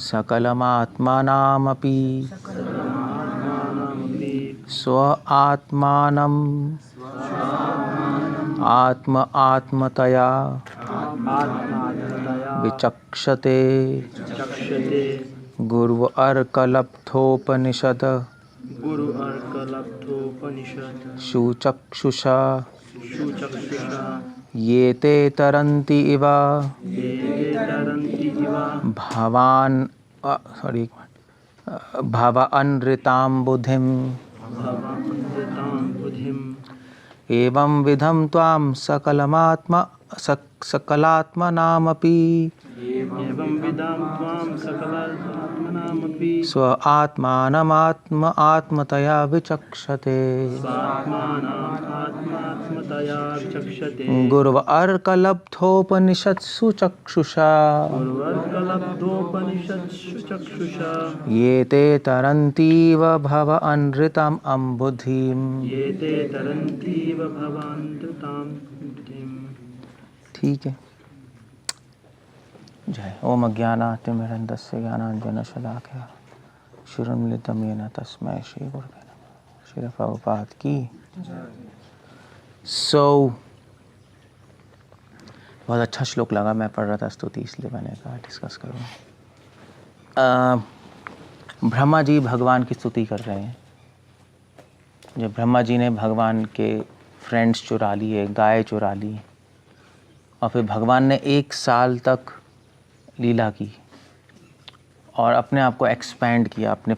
सकलमात्मानामपि स्व आत्मानं आत्म आत्मतया विचक्षते गुरु अर्कलब्धोपनिषद शुचक्षुषा ये ते तरन्ति इव भवान् भवान्नृतां बुद्धिम् एवं विधं त्वां सकलात्मनामपि स्व आत्मानमात्म आत्मतया विचक्षते गुरव अर्कलब्धोपनिषत्सु चक्षुषा ये ते तरन्तीव भवान्नृताम् अम्बुधिम्। ठीक है। जय ओम अज्ञानातिमिरन्धस्य ज्ञानाञ्जनशलाकया क्षुरन्मिलितं येन तस्मै श्री गुरुवे नमः। श्री प्रभुपाद की। बहुत अच्छा श्लोक लगा, मैं पढ़ रहा था स्तुति, इसलिए मैंने कहा डिस्कस करूँ। ब्रह्मा जी भगवान की स्तुति कर रहे हैं। जब ब्रह्मा जी ने भगवान के फ्रेंड्स चुरा लिए, गाय चुरा ली, और फिर भगवान ने 1 साल तक लीला की और अपने आप को एक्सपैंड किया, अपने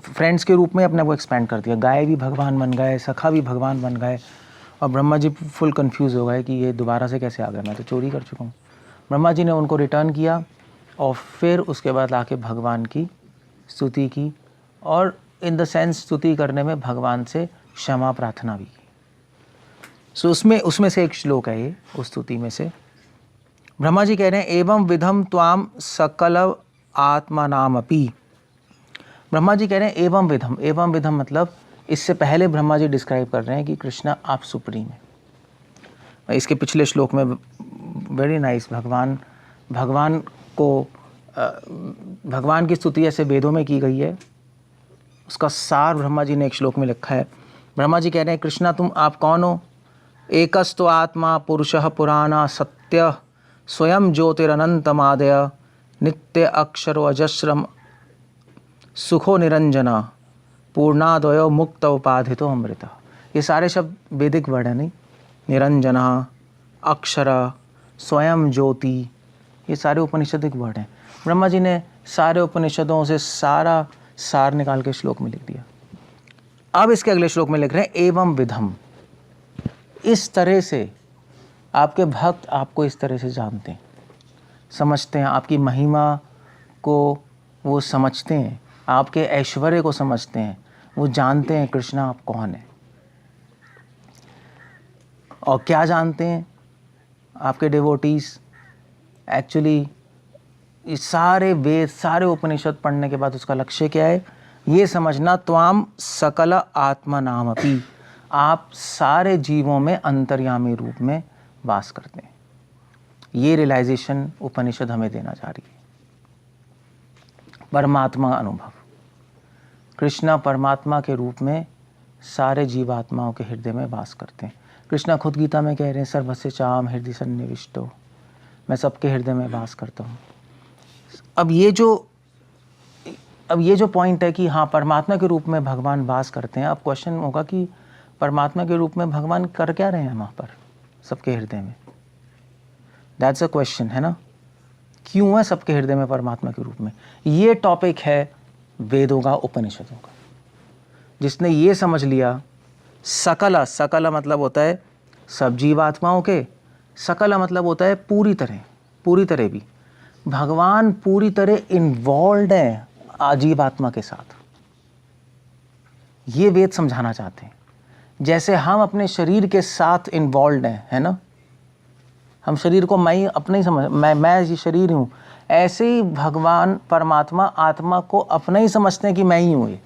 फ्रेंड्स के रूप में अपने आप को एक्सपैंड कर दिया। गाय भी भगवान बन गए, सखा भी भगवान बन गए, और ब्रह्मा जी फुल कंफ्यूज हो गए कि ये दोबारा से कैसे आ गए, मैं तो चोरी कर चुका हूँ। ब्रह्मा जी ने उनको रिटर्न किया और फिर उसके बाद आके भगवान की स्तुति की, और इन द सेंस स्तुति करने में भगवान से क्षमा प्रार्थना भी की। सो उसमें से एक श्लोक है ये, उस स्तुति में से। ब्रह्मा जी कह रहे हैं एवं विधम त्वाम सकल आत्मानामपि। ब्रह्मा जी कह रहे हैं एवं विधम मतलब इससे पहले ब्रह्मा जी डिस्क्राइब कर रहे हैं कि कृष्णा आप सुप्रीम है। इसके पिछले श्लोक में वेरी नाइस भगवान की स्तुति ऐसे वेदों में की गई है, उसका सार ब्रह्मा जी ने एक श्लोक में लिखा है। ब्रह्मा जी कह रहे हैं कृष्णा तुम आप कौन हो? एकस्तो आत्मा पुरुषः पुराणा सत्य स्वयं ज्योतिरनंतमादय नित्य अक्षरो अजस्रम सुखो निरंजना पूर्णाद्वयो मुक्त उपाधितो अमृत। ये सारे शब्द वैदिक वर्ड है, नहीं? निरंजना, अक्षर, स्वयं ज्योति, ये सारे उपनिषदिक वर्ड हैं। ब्रह्मा जी ने सारे उपनिषदों से सारा सार निकाल के श्लोक में लिख दिया। अब इसके अगले श्लोक में लिख रहे हैं एवं विधम। इस तरह से आपके भक्त आपको इस तरह से जानते हैं, समझते हैं, आपकी महिमा को वो समझते हैं, आपके ऐश्वर्य को समझते हैं, वो जानते हैं कृष्णा आप कौन है। और क्या जानते हैं आपके डिवोटीज? एक्चुअली ये सारे वेद, सारे उपनिषद पढ़ने के बाद उसका लक्ष्य क्या है? ये समझना त्वाम सकल आत्मनामपि, आप सारे जीवों में अंतर्यामी रूप में वास करते हैं। ये रियलाइजेशन उपनिषद हमें देना चाह रही है। परमात्मा अनुभव, कृष्णा परमात्मा के रूप में सारे जीवात्माओं के हृदय में वास करते हैं। कृष्णा खुद गीता में कह रहे हैं सर्वस्य चाम हृदय सन्निविष्टो, मैं सबके हृदय में वास करता हूँ। अब ये जो पॉइंट है कि हाँ परमात्मा के रूप में भगवान वास करते हैं, अब क्वेश्चन होगा कि परमात्मा के रूप में भगवान कर क्या रहे हैं वहाँ पर सबके हृदय में? दैट्स अ क्वेश्चन, है ना? क्यों है सबके हृदय में परमात्मा के रूप में? ये टॉपिक है वेदों का, उपनिषदों का। जिसने ये समझ लिया, सकल मतलब होता है सब जीवात्माओं के, सकल मतलब होता है पूरी तरह भी। भगवान पूरी तरह इन्वॉल्व है जीवात्मा के साथ। ये वेद समझाना चाहते हैं। जैसे हम अपने शरीर के साथ इन्वॉल्व हैं, है ना? हम शरीर को मैं अपने ही समझ, मैं ये शरीर हूँ, ऐसे ही भगवान परमात्मा आत्मा को अपना ही समझते हैं कि मैं ही हूँ। ये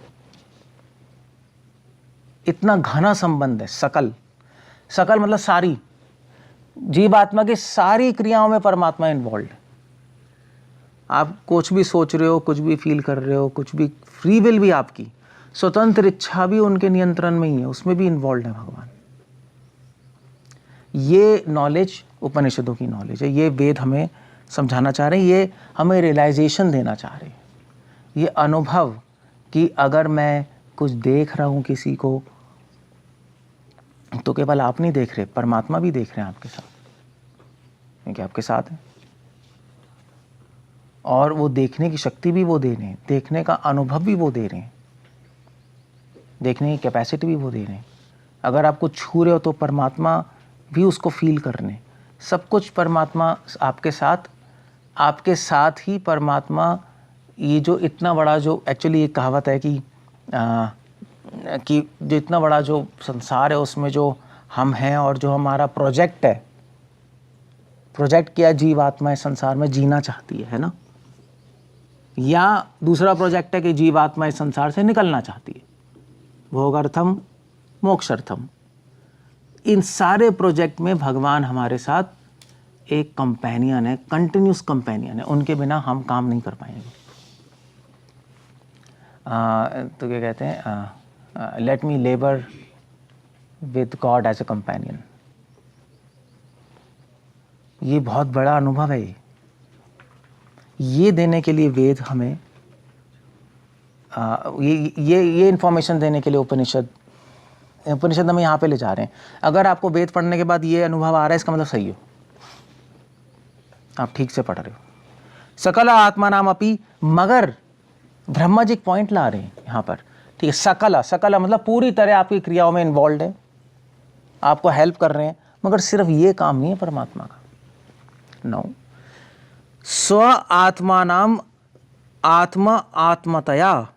इतना घना संबंध है। सकल मतलब सारी जीवात्मा की सारी क्रियाओं में परमात्मा इन्वॉल्व है। आप कुछ भी सोच रहे हो, कुछ भी फील कर रहे हो, कुछ भी, फ्री विल भी आपकी, स्वतंत्र इच्छा भी उनके नियंत्रण में ही है, उसमें भी इन्वॉल्व है भगवान। ये नॉलेज उपनिषदों की नॉलेज है, ये वेद हमें समझाना चाह रहे हैं, ये हमें रियलाइजेशन देना चाह रहे हैं, ये अनुभव कि अगर मैं कुछ देख रहा हूँ किसी को, तो केवल आप नहीं देख रहे, परमात्मा भी देख रहे हैं आपके साथ, क्योंकि आपके साथ है, और वो देखने की शक्ति भी वो दे रहे हैं, देखने का अनुभव भी वो दे रहे हैं, देखने की कैपेसिटी भी वो दे रहे हैं। अगर आप कुछ छू रहे हो तो परमात्मा भी उसको फील कर रहे हैं। सब कुछ परमात्मा आपके साथ ही परमात्मा, ये जो इतना बड़ा, जो एक्चुअली एक कहावत है कि जो इतना बड़ा जो संसार है उसमें जो हम हैं और जो हमारा प्रोजेक्ट है, प्रोजेक्ट किया जीवात्मा इस संसार में जीना चाहती है ना, या दूसरा प्रोजेक्ट है कि जीवात्मा इस संसार से निकलना चाहती है, भोगार्थम मोक्षार्थम। इन सारे प्रोजेक्ट में भगवान हमारे साथ एक कंपेनियन है, कंटिन्यूस कंपेनियन है, उनके बिना हम काम नहीं कर पाएंगे। तो क्या कहते हैं, let me labour with God as a companion. ये बहुत बड़ा अनुभव है। ये देने के लिए वेद हमें ये इन्फॉर्मेशन देने के लिए उपनिषद हमें यहाँ पे ले जा रहे हैं। अगर आपको वेद पढ़ने के बाद ये अनुभव आ रहा है, इसका मतलब सही हो, आप ठीक से पढ़ रहे हो। सकल आत्मा नाम अपि, मगर ब्रह्मा जी एक पॉइंट ला रहे हैं यहाँ पर, ठीक है। सकल मतलब पूरी तरह आपकी क्रियाओं में इन्वॉल्व है, आपको हेल्प कर रहे हैं, मगर सिर्फ ये काम नहीं है परमात्मा का। नो, स्व आत्मा नाम आत्मा आत्मतया,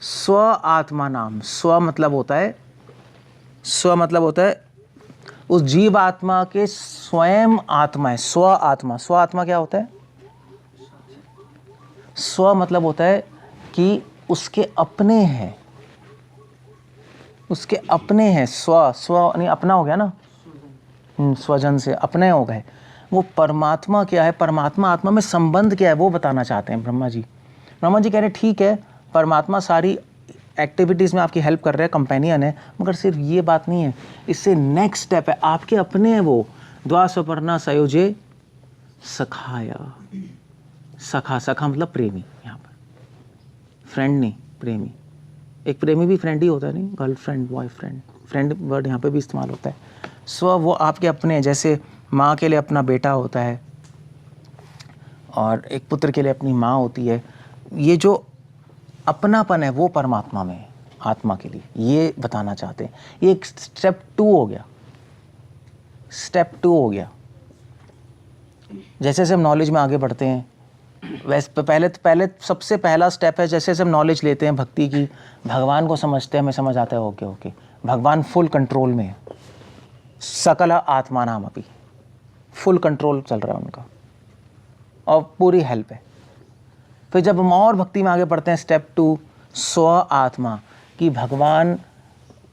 स्व आत्मा नाम, स्व मतलब होता है उस जीव आत्मा के स्वयं आत्मा है। स्व आत्मा क्या होता है? स्व मतलब होता है कि उसके अपने हैं, उसके अपने हैं। स्व नहीं, अपना हो गया ना, स्वजन से अपने हो गए। वो परमात्मा क्या है, परमात्मा आत्मा में संबंध क्या है, वो बताना चाहते हैं ब्रह्मा जी। ब्रह्मा जी कह रहे हैं ठीक है, परमात्मा सारी एक्टिविटीज़ में आपकी हेल्प कर रहे हैं, कंपेनियन है, मगर सिर्फ ये बात नहीं है, इससे नेक्स्ट स्टेप है, आपके अपने हैं वो। द्वासपर्णा सयोजे सखाया, सखा मतलब प्रेमी, यहाँ पर फ्रेंड नहीं, प्रेमी। एक प्रेमी भी फ्रेंड ही होता है, नहीं, गर्लफ्रेंड बॉयफ्रेंड, फ्रेंड वर्ड यहाँ पे भी इस्तेमाल होता है। स्व वो आपके अपने, जैसे माँ के लिए अपना बेटा होता है और एक पुत्र के लिए अपनी माँ होती है। ये जो अपनापन है वो परमात्मा में है, आत्मा के लिए, ये बताना चाहते हैं। ये एक स्टेप 2 हो गया, स्टेप 2 हो गया। जैसे जैसे हम नॉलेज में आगे बढ़ते हैं, वैसे पहले सबसे पहला स्टेप है, जैसे जैसे हम नॉलेज लेते हैं भक्ति की, भगवान को समझते हैं, हमें समझ आता है ओके भगवान फुल कंट्रोल में है। सकल आत्मा नाम अपि, फुल कंट्रोल चल रहा है उनका और पूरी हेल्प है। फिर जब हम और भक्ति में आगे बढ़ते हैं, स्टेप 2 स्व आत्मा, कि भगवान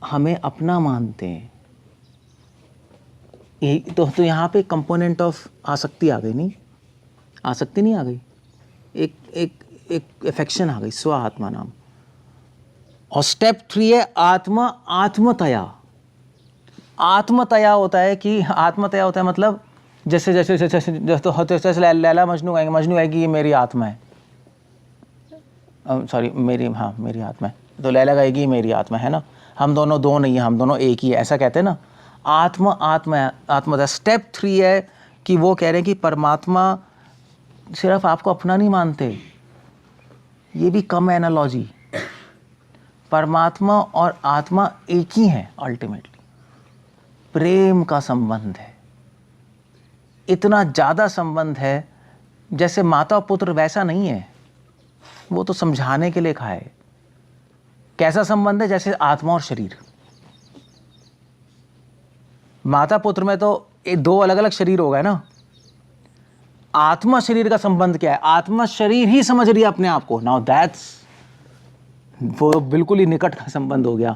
हमें अपना मानते हैं। तो यहाँ पे कंपोनेंट ऑफ आसक्ति आ गई, नहीं आसक्ति नहीं आ गई, एक एफेक्शन आ गई, स्व आत्मा नाम। और स्टेप 3 है आत्मा आत्मतया। आत्मतया होता है कि आत्मतया होता है मतलब जैसे जैसे जैसे जैसे लैला मजनू आएंगे, मजनू आएगी ये मेरी आत्मा है, सॉरी मेरी आत्मा है, तो लैला गाएगी मेरी आत्मा है ना, हम दोनों दो नहीं है, हम दोनों एक ही है, ऐसा कहते हैं ना। आत्मा स्टेप 3 है कि वो कह रहे हैं कि परमात्मा सिर्फ आपको अपना नहीं मानते, ये भी कम एनालॉजी, परमात्मा और आत्मा एक ही है, अल्टीमेटली प्रेम का संबंध है, इतना ज़्यादा संबंध है, जैसे माता पुत्र वैसा नहीं है, वो तो समझाने के लिए कहा है। कैसा संबंध है? जैसे आत्मा और शरीर, माता पुत्र में तो 2 अलग अलग शरीर हो गए ना, आत्मा शरीर का संबंध क्या है? आत्मा शरीर ही समझ रही है अपने आप को, नाउ दैट्स वो बिल्कुल ही निकट का संबंध हो गया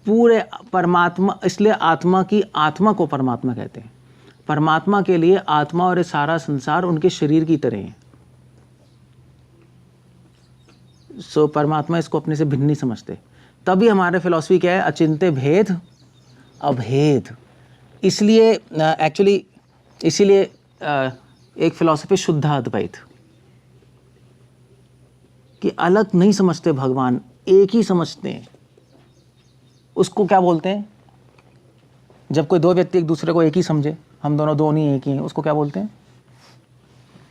पूरे परमात्मा। इसलिए आत्मा की आत्मा को परमात्मा कहते हैं। परमात्मा के लिए आत्मा और ये सारा संसार उनके शरीर की तरह है, सो परमात्मा इसको अपने से भिन्न नहीं समझते। तभी हमारे फिलॉसफी क्या है, अचिंत्य भेद अभेद। इसलिए एक्चुअली इसीलिए एक फिलॉसफी शुद्ध अद्वैत, कि अलग नहीं समझते भगवान, एक ही समझते हैं। उसको क्या बोलते हैं, जब कोई दो व्यक्ति एक दूसरे को एक ही समझे, हम दोनों दो नहीं एक ही हैं, उसको क्या बोलते हैं,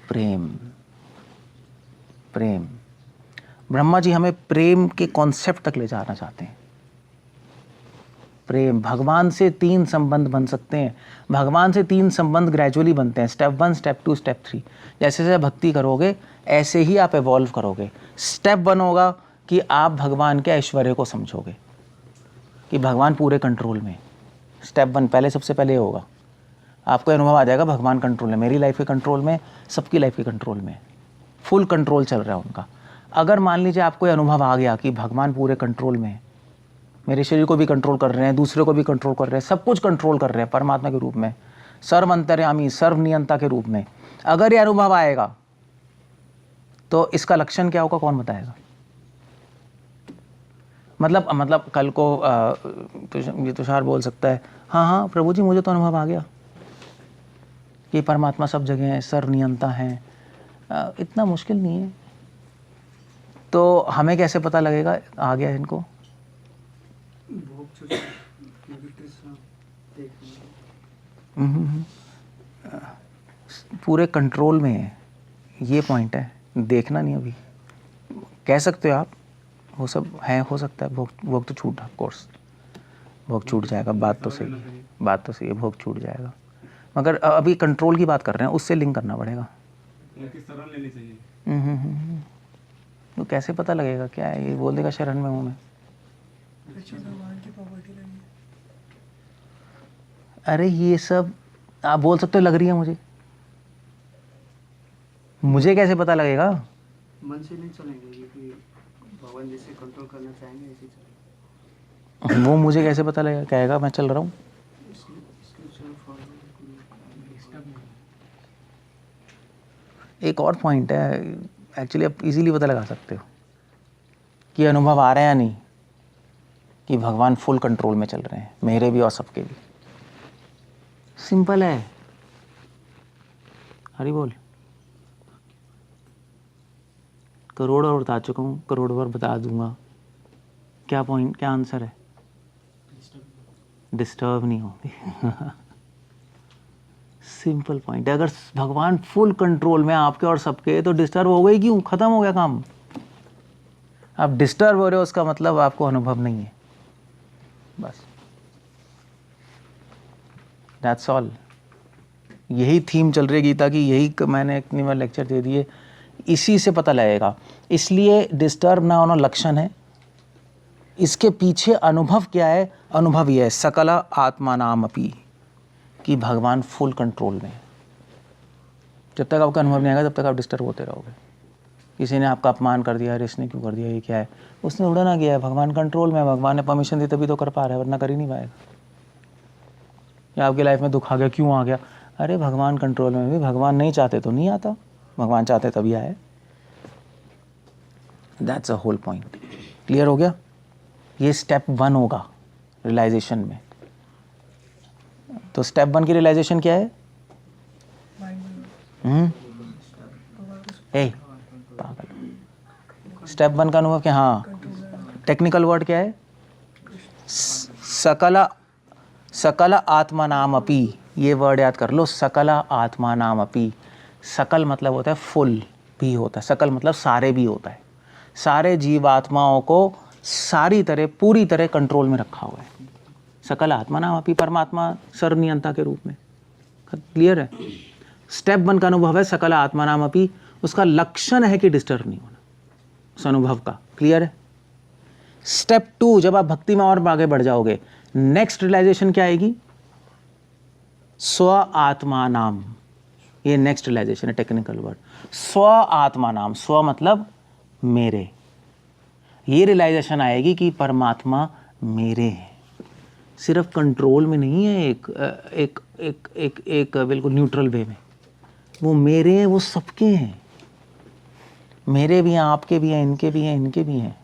प्रेम। प्रेम। ब्रह्मा जी हमें प्रेम के कॉन्सेप्ट तक ले जाना चाहते हैं। प्रेम, भगवान से 3 संबंध बन सकते हैं। भगवान से 3 संबंध ग्रेजुअली बनते हैं, स्टेप 1, स्टेप 2, स्टेप 3। जैसे जैसे भक्ति करोगे ऐसे ही आप एवॉल्व करोगे। स्टेप 1 होगा कि आप भगवान के ऐश्वर्य को समझोगे, कि भगवान पूरे कंट्रोल में। स्टेप 1 पहले, सबसे पहले होगा, आपको अनुभव आ जाएगा भगवान कंट्रोल में, मेरी लाइफ के कंट्रोल में, सबकी लाइफ के कंट्रोल में, फुल कंट्रोल चल रहा है उनका। अगर मान लीजिए आपको अनुभव आ गया कि भगवान पूरे कंट्रोल में है, मेरे शरीर को भी कंट्रोल कर रहे हैं, दूसरे को भी कंट्रोल कर रहे हैं, सब कुछ कंट्रोल कर रहे हैं परमात्मा के रूप में, सर्व अंतर्यामी, सर्व नियंता के रूप में, अगर ये अनुभव आएगा तो इसका लक्षण क्या होगा, कौन बताएगा? मतलब कल को ये तुषार बोल सकता है, हाँ प्रभु जी मुझे तो अनुभव आ गया कि परमात्मा सब जगह है, सर्व नियंता है। इतना मुश्किल नहीं है। तो हमें कैसे पता लगेगा आ गया इनको? पूरे कंट्रोल में है, ये पॉइंट है। देखना नहीं, अभी कह सकते हो आप, वो सब है, हो सकता है भोग तो छूटा, ऑफ कोर्स भोग छूट जाएगा, बात तो सही है, भोग छूट जाएगा, मगर अभी कंट्रोल की बात कर रहे हैं, उससे लिंक करना पड़ेगा। शरण लेनी चाहिए। तो कैसे पता लगेगा, क्या है ये बोल देगा शरण में हूँ मैं? अरे ये सब आप बोल सकते हो, लग रही है मुझे कैसे पता लगेगा? मन से नहीं चलेंगे, क्योंकि भगवान जैसे कंट्रोल करना चाहेंगे ऐसे चलेंगे। वो मुझे कैसे पता लगेगा, कहेगा मैं चल रहा हूँ? एक और पॉइंट है, एक्चुअली आप इजीली पता लगा सकते हो कि अनुभव आ रहा है या नहीं, कि भगवान फुल कंट्रोल में चल रहे हैं, मेरे भी और सबके भी। सिंपल है, हरि बोल। करोड़ और बता चुका हूँ, करोड़ और बता दूंगा। क्या पॉइंट, क्या आंसर है? डिस्टर्ब नहीं होंगे। सिंपल पॉइंट है। अगर भगवान फुल कंट्रोल में आपके और सबके, तो डिस्टर्ब हो गई क्यों? खत्म हो गया काम। आप डिस्टर्ब हो रहे हो, उसका मतलब आपको अनुभव नहीं है, बस। That's all. यही थीम चल रही है गीता की, यही मैंने इतनी बार लेक्चर दे दिए, इसी से पता लगेगा। इसलिए डिस्टर्ब ना होना लक्षण है। इसके पीछे अनुभव क्या है? अनुभव यह है, सकला आत्मा नाम अपी, कि भगवान फुल कंट्रोल में है। जब तक आपका अनुभव नहीं आएगा तब तक आप डिस्टर्ब होते रहोगे। किसी ने आपका अपमान कर दिया, अरे इसने क्यों कर दिया, ये क्या है? उसने उड़ना गया है, भगवान कंट्रोल में है, भगवान ने परमिशन दी तभी तो कर पा रहा है, वरना कर ही नहीं पाएगा। या आपकी लाइफ में दुख आ गया, क्यों आ गया? अरे भगवान कंट्रोल में, भी भगवान नहीं चाहते तो नहीं आता, भगवान चाहते तभी आए। That's a whole point. Clear हो गया? ये स्टेप 1 होगा रियलाइजेशन में। तो स्टेप 1 की रियलाइजेशन क्या है? पागल। स्टेप 1 का अनुभव क्या? हाँ, टेक्निकल वर्ड क्या है? सकल आत्मा नाम अपी। ये वर्ड याद कर लो, सकल आत्मा नाम अपी। सकल मतलब होता है फुल भी होता है, सकल मतलब सारे भी होता है। सारे जीवात्माओं को सारी तरह, पूरी तरह कंट्रोल में रखा हुआ है। सकल आत्मा नाम अपी, परमात्मा सर्वनियंता के रूप में। क्लियर है? स्टेप 1 का अनुभव है सकल आत्मा नाम अपी। उसका लक्षण है कि डिस्टर्ब नहीं होना उस अनुभव का। क्लियर है? स्टेप 2, जब आप भक्ति में और आगे बढ़ जाओगे, नेक्स्ट रियलाइजेशन क्या आएगी? स्व आत्मा नाम। ये नेक्स्ट रियलाइजेशन है, टेक्निकल वर्ड। स्व आत्मा नाम, स्व मतलब मेरे। ये रियलाइजेशन आएगी कि परमात्मा मेरे हैं, सिर्फ कंट्रोल में नहीं है, एक बिल्कुल न्यूट्रल वे में। वो मेरे हैं, वो सबके हैं। मेरे भी हैं, आपके भी हैं, इनके भी हैं, इनके भी हैं,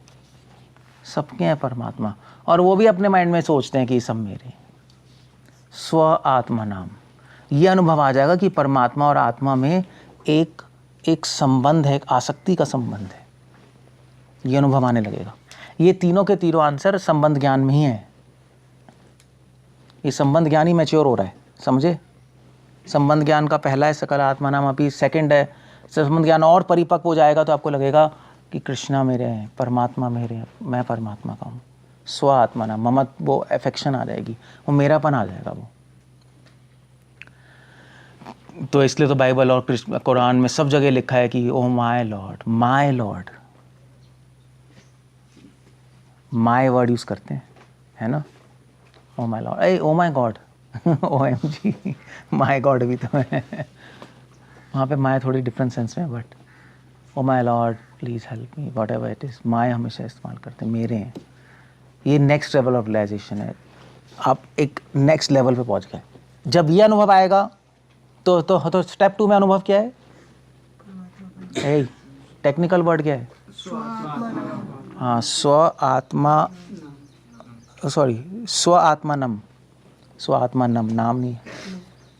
सबके हैं परमात्मा। और वो भी अपने माइंड में सोचते हैं कि सब मेरे। स्व आत्मा नाम, ये अनुभव आ जाएगा कि परमात्मा और आत्मा में एक संबंध है, एक आसक्ति का संबंध है। ये अनुभव आने लगेगा। ये तीनों के तीनों आंसर संबंध ज्ञान में ही है। ये संबंध ज्ञान ही मैच्योर हो रहा है, समझे? संबंध ज्ञान का पहला है सकल आत्मा नाम, अभी सेकंड है। संबंध ज्ञान और परिपक्व हो जाएगा तो आपको लगेगा कि कृष्णा मेरे हैं, परमात्मा मेरे हैं, मैं परमात्मा का हूँ। स्व आत्मा नाम, ममत, वो अफेक्शन आ जाएगी, वो मेरापन आ जाएगा वो। तो इसलिए तो बाइबल और कृष्ण कुरान में सब जगह लिखा है कि oh my Lord, my Lord, my word use करते हैं, है ना? Oh my Lord, A oh my God, OMG, my God भी तो है। वहाँ पे माय थोड़ी डिफरेंट सेंस में, but oh my Lord please help me, what ever it is, my हमेशा इस्तेमाल करते हैं, मेरे हैं। ये नेक्स्ट लेवल ऑफ रियलाइजेशन है। आप एक नेक्स्ट लेवल पे पहुँच गए। जब ये अनुभव आएगा तो स्टेप 2 में अनुभव क्या है? टेक्निकल वर्ड क्या है? हाँ, स्व आत्मा, सॉरी, स्व आत्मानम, स्व आत्मानम, नाम नहीं,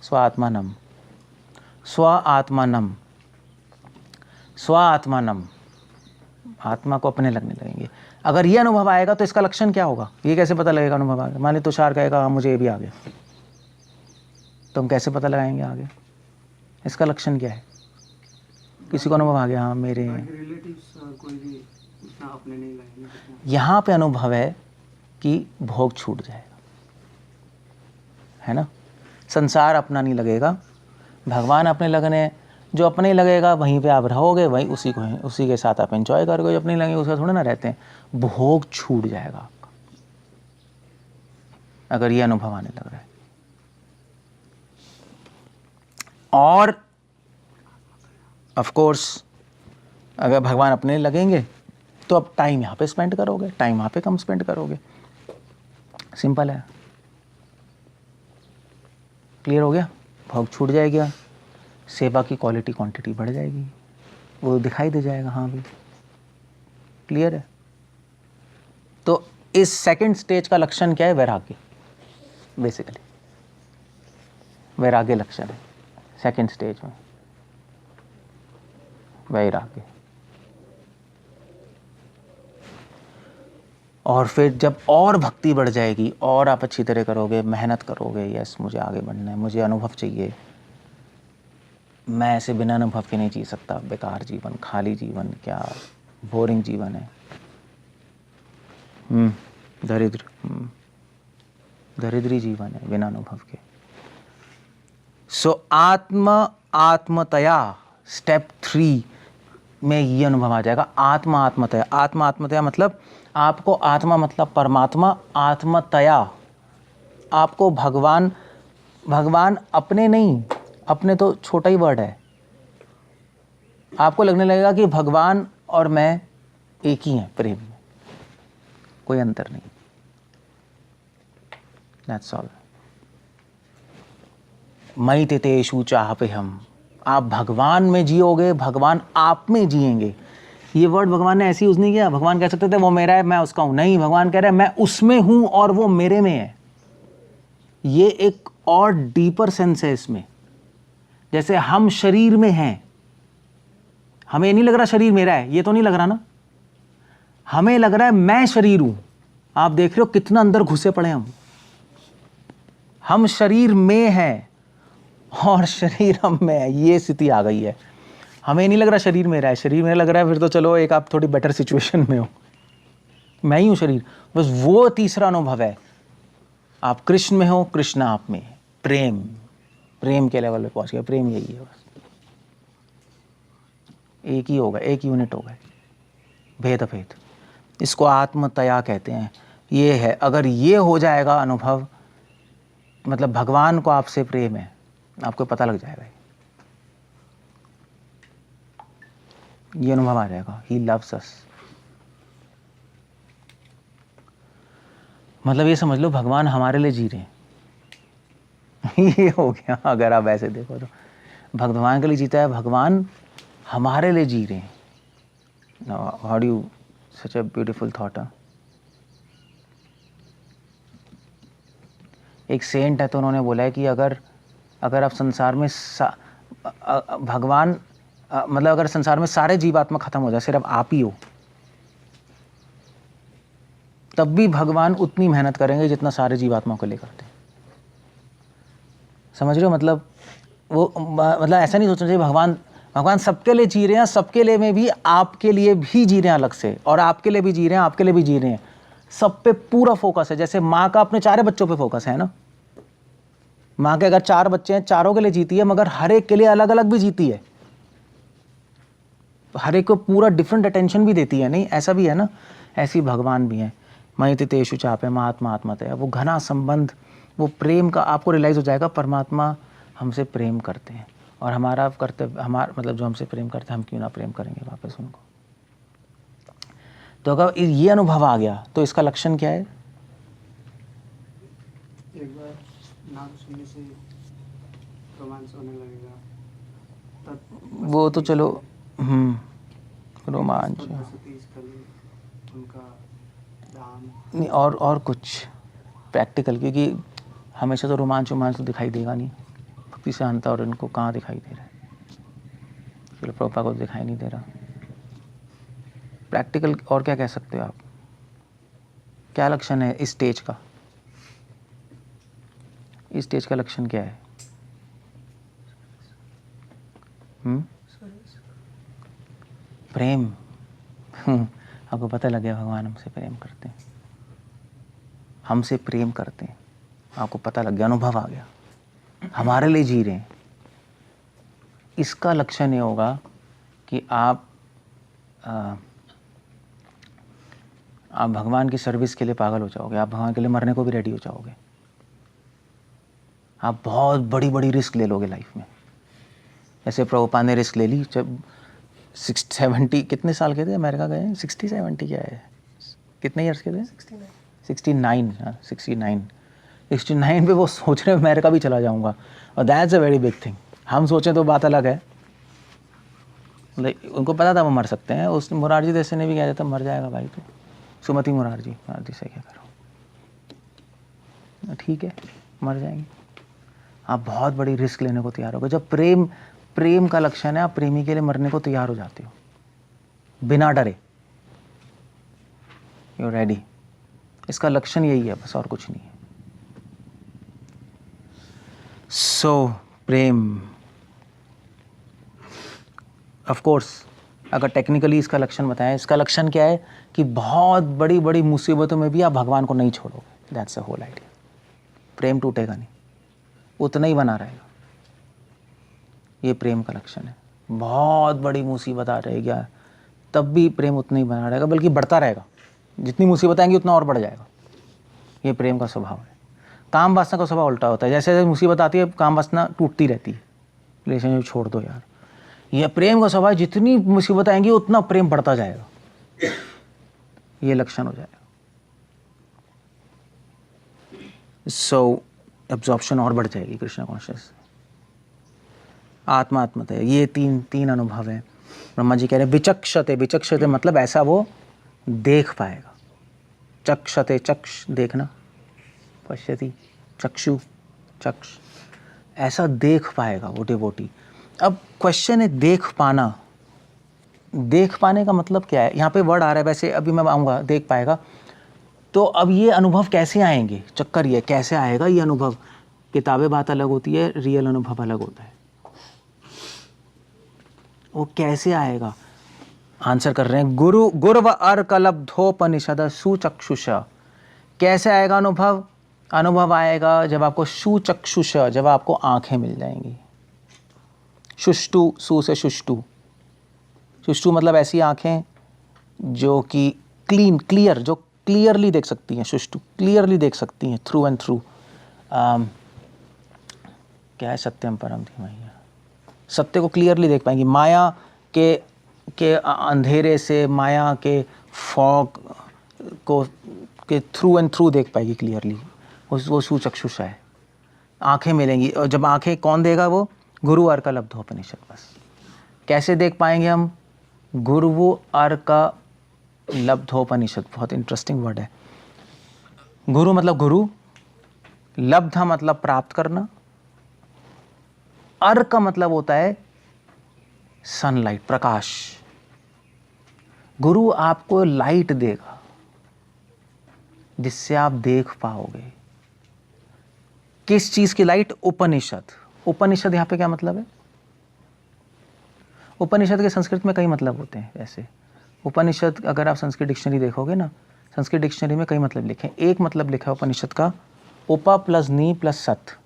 स्व आत्मानम, स्व आत्मानम, स्व आत्मानम, आत्मा को अपने लगने लगेंगे। अगर ये अनुभव आएगा तो इसका लक्षण क्या होगा? ये कैसे पता लगेगा अनुभव आ गया? मान ली तुषार कहेगा हाँ मुझे ये भी आ गया, तो हम कैसे पता लगाएंगे आगे? इसका लक्षण क्या है? किसी को अनुभव आ गया हाँ मेरे हैं, रिलेटिव्स कोई भी उतना अपने नहीं लगेंगे जितना। यहाँ पे अनुभव है कि भोग छूट जाएगा, है ना? संसार अपना नहीं लगेगा, भगवान अपने लगने, जो अपने लगेगा वहीं पे आप रहोगे, वहीं उसी के साथ आप एंजॉय करोगे। जो अपने लगेंगे उसका थोड़ा ना रहते हैं। भोग छूट जाएगा आपका, अगर ये अनुभव आने लग रहा है। और ऑफ कोर्स अगर भगवान अपने लगेंगे तो अब टाइम यहाँ पे स्पेंड करोगे, टाइम वहाँ पे कम स्पेंड करोगे। सिंपल है। क्लियर हो गया? भोग छूट जाएगा, सेवा की क्वालिटी क्वांटिटी बढ़ जाएगी, वो दिखाई दे जाएगा। हाँ भी क्लियर है? तो इस सेकंड स्टेज का लक्षण क्या है? वैराग्य। बेसिकली वैराग्य लक्षण है सेकंड स्टेज में, वैराग्य। और फिर जब और भक्ति बढ़ जाएगी और आप अच्छी तरह करोगे, मेहनत करोगे, यस मुझे आगे बढ़ना है, मुझे अनुभव चाहिए, मैं ऐसे बिना अनुभव के नहीं जी सकता, बेकार जीवन, खाली जीवन, क्या बोरिंग जीवन है, दरिद्री जीवन है बिना अनुभव के। सो आत्मतया स्टेप 3 में ये अनुभव आ जाएगा। आत्मतया, आत्मतया मतलब आपको आत्मा मतलब परमात्मा, आत्मतया आपको भगवान अपने नहीं, अपने तो छोटा ही वर्ड है। आपको लगने लगेगा कि भगवान और मैं एक ही हैं प्रेम में, कोई अंतर नहीं। That's all. मयि तेषु चाप्यहम्, आप भगवान में जियोगे, भगवान आप में जिएंगे। ये वर्ड भगवान ने ऐसे यूज नहीं किया। भगवान कह सकते थे वो मेरा है मैं उसका हूं, नहीं, भगवान कह रहे हैं मैं उसमें हूं और वो मेरे में है। ये एक और डीपर सेंस है इसमें। जैसे हम शरीर में हैं, हमें नहीं लग रहा शरीर मेरा है, ये तो नहीं लग रहा ना, हमें लग रहा है मैं शरीर हूं। आप देख रहे हो कितना अंदर घुसे पड़े हम शरीर में हैं और शरीर हम में है, ये स्थिति आ गई है। हमें नहीं लग रहा शरीर मेरा है, शरीर मेरा लग रहा है, फिर तो चलो एक आप थोड़ी बेटर सिचुएशन में हो, मैं ही हूं शरीर। बस वो तीसरा अनुभव है, आप कृष्ण में हो, कृष्ण आप में है। प्रेम के लेवल पे पहुंच गए। प्रेम यही है, बस एक ही होगा, एक यूनिट होगा, भेद अभेद। इसको आत्मतया कहते हैं। ये है, अगर ये हो जाएगा अनुभव, मतलब भगवान को आपसे प्रेम है, आपको पता लग जाएगा, ये अनुभव आ जाएगा, ही लव्स अस। मतलब ये समझ लो भगवान हमारे लिए जी रहे हैं। ये हो गया अगर आप ऐसे देखो तो, भगवान के लिए जीता है, भगवान हमारे लिए जी रहे हैं। Now, how do you, such a beautiful thought, huh? एक सेंट है तो उन्होंने बोला है कि अगर आप संसार में भगवान मतलब अगर संसार में सारे जीवात्मा खत्म हो जाए, सिर्फ आप ही हो, तब भी भगवान उतनी मेहनत करेंगे जितना सारे जीवात्माओं के लिए करते हैं। समझ रहे हो? मतलब वो मतलब ऐसा नहीं सोचना चाहिए भगवान सबके लिए जी रहे हैं, सबके लिए में भी आपके लिए भी जी रहे हैं अलग से, और आपके लिए भी जी रहे हैं, आपके लिए भी जी रहे हैं। सब पे पूरा फोकस है। जैसे माँ का अपने 4 बच्चों पे फोकस है ना, माँ के अगर 4 बच्चे हैं, चारों के लिए जीती है, मगर हर एक के लिए अलग अलग भी जीती है, तो हर एक को पूरा डिफरेंट अटेंशन भी देती है। नहीं, ऐसा भी है ना, ऐसी भगवान भी है। मयि तेषु चापे महात्मा आत्मतया, वो घना संबंध, वो प्रेम का आपको रियलाइज हो जाएगा, परमात्मा हमसे प्रेम करते हैं, और हमारा कर्तव्य, हमारा मतलब जो हमसे प्रेम करते हैं, हम क्यों ना प्रेम करेंगे वापस उनको। तो अगर ये अनुभव आ गया तो इसका लक्षण क्या है? एक बार नाम सुनने से रोमांस होने लगेगा, तब वो तो चलो रोमांच उनका दाम नहीं, और कुछ प्रैक्टिकल, क्योंकि हमेशा तो रोमांच तो दिखाई देगा नहीं। भक्ति शांता और इनको कहाँ दिखाई दे रहा है? चलो प्रभुपाद को दिखाई नहीं दे रहा। प्रैक्टिकल और क्या कह सकते हो आप? क्या लक्षण है इस स्टेज का? इस स्टेज का लक्षण क्या है? प्रेम। आपको पता लग गया भगवान हमसे प्रेम करते हैं, हमसे प्रेम करते हैं। आपको पता लग गया, अनुभव आ गया, हमारे लिए जी रहे हैं। इसका लक्षण ये होगा कि आप भगवान की सर्विस के लिए पागल हो जाओगे, आप भगवान के लिए मरने को भी रेडी हो जाओगे। आप बहुत बड़ी बड़ी रिस्क ले लोगे लाइफ में। जैसे प्रभुपाद ने रिस्क ले ली, जब 70 कितने साल के थे अमेरिका गए? 60-70 क्या है, कितने ईयर्स के थे? 69 पे वो सोच रहे अमेरिका भी चला जाऊंगा, और that's a very big thing. हम सोचें तो बात अलग है, उनको पता था वो मर सकते हैं। उस मुरारजी देसाई ने भी कहा था मर जाएगा भाई तो, सुमति मुरारजी से क्या करो, ठीक है मर जाएंगे। आप बहुत बड़ी रिस्क लेने को तैयार हो गए। जब प्रेम का लक्षण है, आप प्रेमी के लिए मरने को तैयार हो जाते हो बिना डरे, यू रेडी। इसका लक्षण यही है, बस और कुछ नहीं है। सो प्रेम, ऑफ कोर्स अगर टेक्निकली इसका लक्षण बताएं, इसका लक्षण क्या है कि बहुत बड़ी बड़ी मुसीबतों में भी आप भगवान को नहीं छोड़ोगे। That's a whole idea. प्रेम टूटेगा नहीं, उतना ही बना रहेगा। ये प्रेम का लक्षण है। बहुत बड़ी मुसीबत आ रहेगी तब भी प्रेम उतना ही बना रहेगा, बल्कि बढ़ता रहेगा। जितनी मुसीबत आएंगी उतना और बढ़ जाएगा। ये प्रेम का स्वभाव है। काम वासना का स्वभाव उल्टा होता है। जैसे जैसे मुसीबत आती है काम वासना टूटती रहती है, रिलेशनशिप छोड़ दो यार। ये प्रेम का स्वभाव, जितनी मुसीबत आएंगी उतना प्रेम बढ़ता जाएगा। ये लक्षण हो जाएगा। सो एब्जॉर्प्शन और बढ़ जाएगी कृष्ण कॉन्शियस। आत्मतया, ये तीन अनुभव है। ब्रह्मा जी कह रहे विचक्षते मतलब ऐसा वो देख पाएगा। चक्षते, चक्ष देखना, पश्यति चक्षु चक्ष, ऐसा देख पाएगा वो डिवोटी। अब क्वेश्चन है देख पाना। देख पाने का मतलब क्या है? यहाँ पे वर्ड आ रहा है, वैसे अभी मैं आऊँगा देख पाएगा। तो अब ये अनुभव कैसे आएंगे? चक्कर ये कैसे आएगा ये अनुभव? किताबें बात अलग होती है, रियल अनुभव अलग होता है। वो कैसे आएगा? आंसर कर रहे हैं, गुरव अर्कलब्धोपनिषद सुचक्षुष। कैसे आएगा अनुभव? अनुभव आएगा जब आपको सुचक्षुष, जब आपको आंखें मिल जाएंगी। शुष्टु, सु से शुष्टु। शुष्टु मतलब ऐसी आंखें जो कि क्लियर, जो क्लियरली देख सकती हैं। शुष्टु क्लियरली देख सकती हैं, थ्रू एंड थ्रू। क्या है? सत्यम परम धीमहि। सत्य को क्लियरली देख पाएंगी। माया के अंधेरे से, माया के फॉग को के थ्रू एंड थ्रू देख पाएगी क्लियरली। वो सुचक्षुष है। आंखें मिलेंगी, और जब आंखें कौन देगा? वो गुरु अर्कलब्धोपनिषद। बस कैसे देख पाएंगे हम? गुरु अर्क लब्धोपनिषद, बहुत इंटरेस्टिंग वर्ड है। गुरु मतलब गुरु, लब्ध मतलब प्राप्त करना, अर्क का मतलब होता है सनलाइट, प्रकाश। गुरु आपको लाइट देगा जिससे आप देख पाओगे। किस चीज की लाइट? उपनिषद। उपनिषद यहां पे क्या मतलब है? उपनिषद के संस्कृत में कई मतलब होते हैं। वैसे उपनिषद अगर आप संस्कृत डिक्शनरी देखोगे ना, संस्कृत डिक्शनरी में कई मतलब लिखे हैं। एक मतलब लिखा है उपनिषद का, उपा प्लस नी प्लस सत,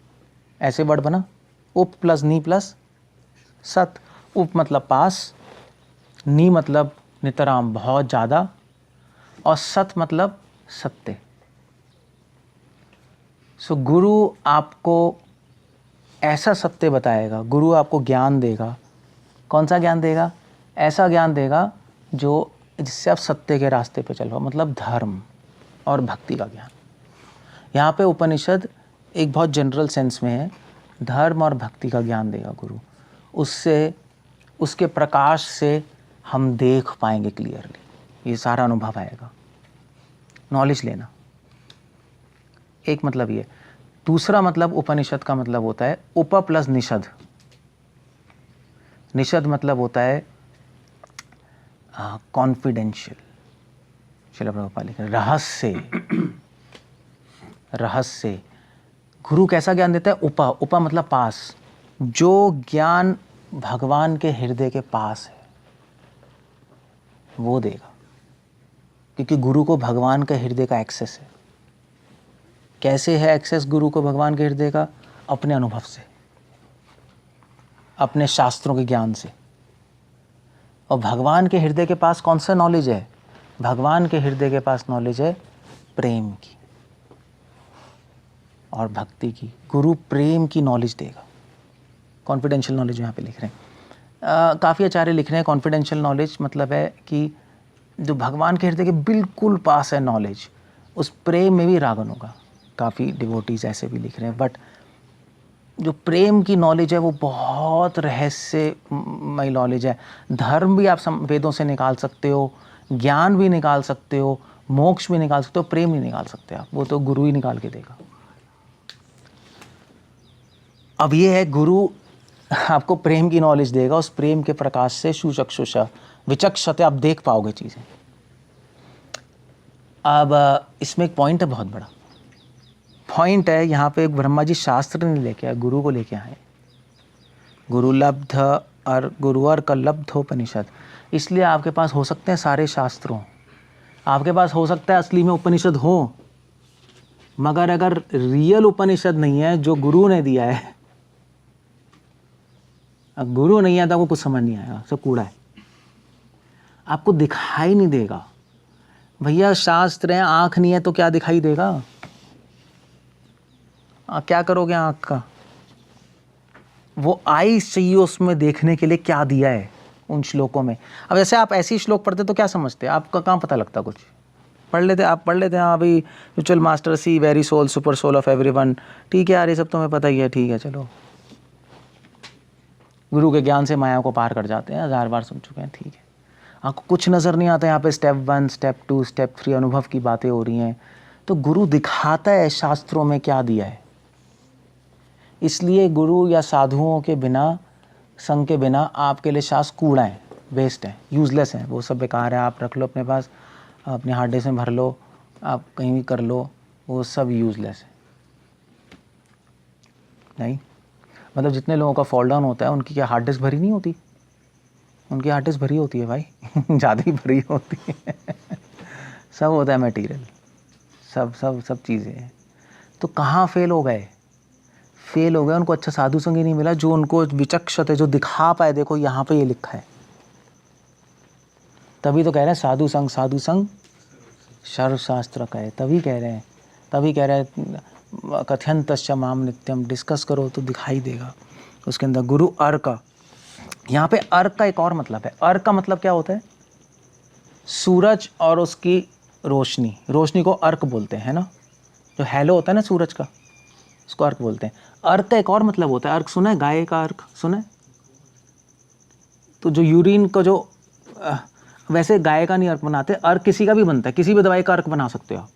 ऐसे वर्ड बना, उप प्लस नी प्लस सत। उप मतलब पास, नी मतलब नितराम, बहुत ज़्यादा, और सत मतलब सत्य। सो गुरु आपको ऐसा सत्य बताएगा, गुरु आपको ज्ञान देगा। कौन सा ज्ञान देगा? ऐसा ज्ञान देगा जो जिससे आप सत्य के रास्ते पे चलो, मतलब धर्म और भक्ति का ज्ञान। यहाँ पे उपनिषद एक बहुत जनरल सेंस में है, धर्म और भक्ति का ज्ञान देगा गुरु। उससे, उसके प्रकाश से हम देख पाएंगे क्लियरली, ये सारा अनुभव आएगा। नॉलेज लेना, एक मतलब ये। दूसरा मतलब उपनिषद का मतलब होता है उप प्लस निषद। निषद मतलब होता है कॉन्फिडेंशियल, श्रील प्रभुपाद लिख रहे हैं, रहस्य। रहस्य। गुरु कैसा ज्ञान देता है? उपा, उपा मतलब पास, जो ज्ञान भगवान के हृदय के पास है वो देगा, क्योंकि गुरु को भगवान के हृदय का एक्सेस है। कैसे है एक्सेस गुरु को भगवान के हृदय का? अपने अनुभव से, अपने शास्त्रों के ज्ञान से। और भगवान के हृदय के पास कौन सा नॉलेज है? भगवान के हृदय के पास नॉलेज है प्रेम की और भक्ति की। गुरु प्रेम की नॉलेज देगा। कॉन्फिडेंशियल नॉलेज यहाँ पे लिख रहे हैं, काफ़ी आचार्य लिख रहे हैं कॉन्फिडेंशियल नॉलेज मतलब है कि जो भगवान के हृदय के बिल्कुल पास है नॉलेज, उस प्रेम में भी रागन होगा। काफ़ी डिवोटीज ऐसे भी लिख रहे हैं। बट जो प्रेम की नॉलेज है वो बहुत रहस्यमय नॉलेज है। धर्म भी आप वेदों से निकाल सकते हो, ज्ञान भी निकाल सकते हो, मोक्ष भी निकाल सकते हो, प्रेम नहीं निकाल सकते आप, वो तो गुरु ही निकाल के देगा। अब ये है, गुरु आपको प्रेम की नॉलेज देगा, उस प्रेम के प्रकाश से सुचक्षुषा विचक्षते आप देख पाओगे चीज़ें। अब इसमें एक पॉइंट है, बहुत बड़ा पॉइंट है। यहाँ पे ब्रह्मा जी शास्त्र नहीं लेके आए, गुरु को लेके आए। गुरु लब्ध और गुरुवर का लब्धोपनिषद। इसलिए आपके पास हो सकते हैं सारे शास्त्रों, आपके पास हो सकता है असली में उपनिषद हो, मगर अगर रियल उपनिषद नहीं है जो गुरु ने दिया है, गुरु नहीं है तो आपको कुछ समझ नहीं आएगा, सब कूड़ा है, आपको दिखाई नहीं देगा। भैया शास्त्र है, आँख नहीं है तो क्या दिखाई देगा? क्या करोगे आँख का? वो आईज चाहिए उसमें देखने के लिए, क्या दिया है उन श्लोकों में। अब जैसे आप ऐसे ही श्लोक पढ़ते तो क्या समझते? आपका कहाँ पता लगता कुछ? पढ़ लेते, आप पढ़ लेते हैं, हाँ भाई mutual master see very soul super soul of everyone, ठीक है यार ये सब तो हमें पता ही है, ठीक है चलो। गुरु के ज्ञान से माया को पार कर जाते हैं, 1000 बार सुन चुके हैं, ठीक है। आपको कुछ नज़र नहीं आता, यहाँ पे स्टेप 1 स्टेप 2 स्टेप 3 अनुभव की बातें हो रही हैं। तो गुरु दिखाता है शास्त्रों में क्या दिया है। इसलिए गुरु या साधुओं के बिना, संग के बिना आपके लिए शास्त्र कूड़ा है, वेस्ट है, यूजलेस है, वो सब बेकार है। आप रख लो अपने पास, अपने हार्ड डिस्क में भर लो, आप कहीं भी कर लो, वो सब यूजलेस है। नहीं मतलब जितने लोगों का फॉल डाउन होता है उनकी क्या हार्ड डिस्क भरी नहीं होती? उनकी हार्ड डिस्क भरी होती है भाई ज़्यादा ही भरी होती है सब होता है मटेरियल, सब सब सब चीज़ें हैं। तो कहाँ फेल हो गए? फेल हो गए, उनको अच्छा साधु संग ही नहीं मिला जो उनको विचक्षत है, जो दिखा पाए, देखो यहाँ पे ये लिखा है। तभी तो कह रहे हैं साधु संग सर्वशास्त्र का है, तभी कह रहे हैं, तभी कह रहे हैं कथयंतश्च माम नित्यम, डिस्कस करो तो दिखाई देगा। उसके अंदर गुरु अर्क, यहाँ पे अर्क का एक और मतलब है। अर्क का मतलब क्या होता है? सूरज और उसकी रोशनी, रोशनी को अर्क बोलते हैं ना, जो हैलो होता है ना सूरज का, उसको अर्क बोलते हैं। अर्क का एक और मतलब होता है, अर्क सुना है? गाय का अर्क सुना है? तो जो यूरिन का जो वैसे गाय का नहीं अर्क बनाते, अर्क किसी का भी बनता है, किसी भी दवाई का अर्क बना सकते हो आप।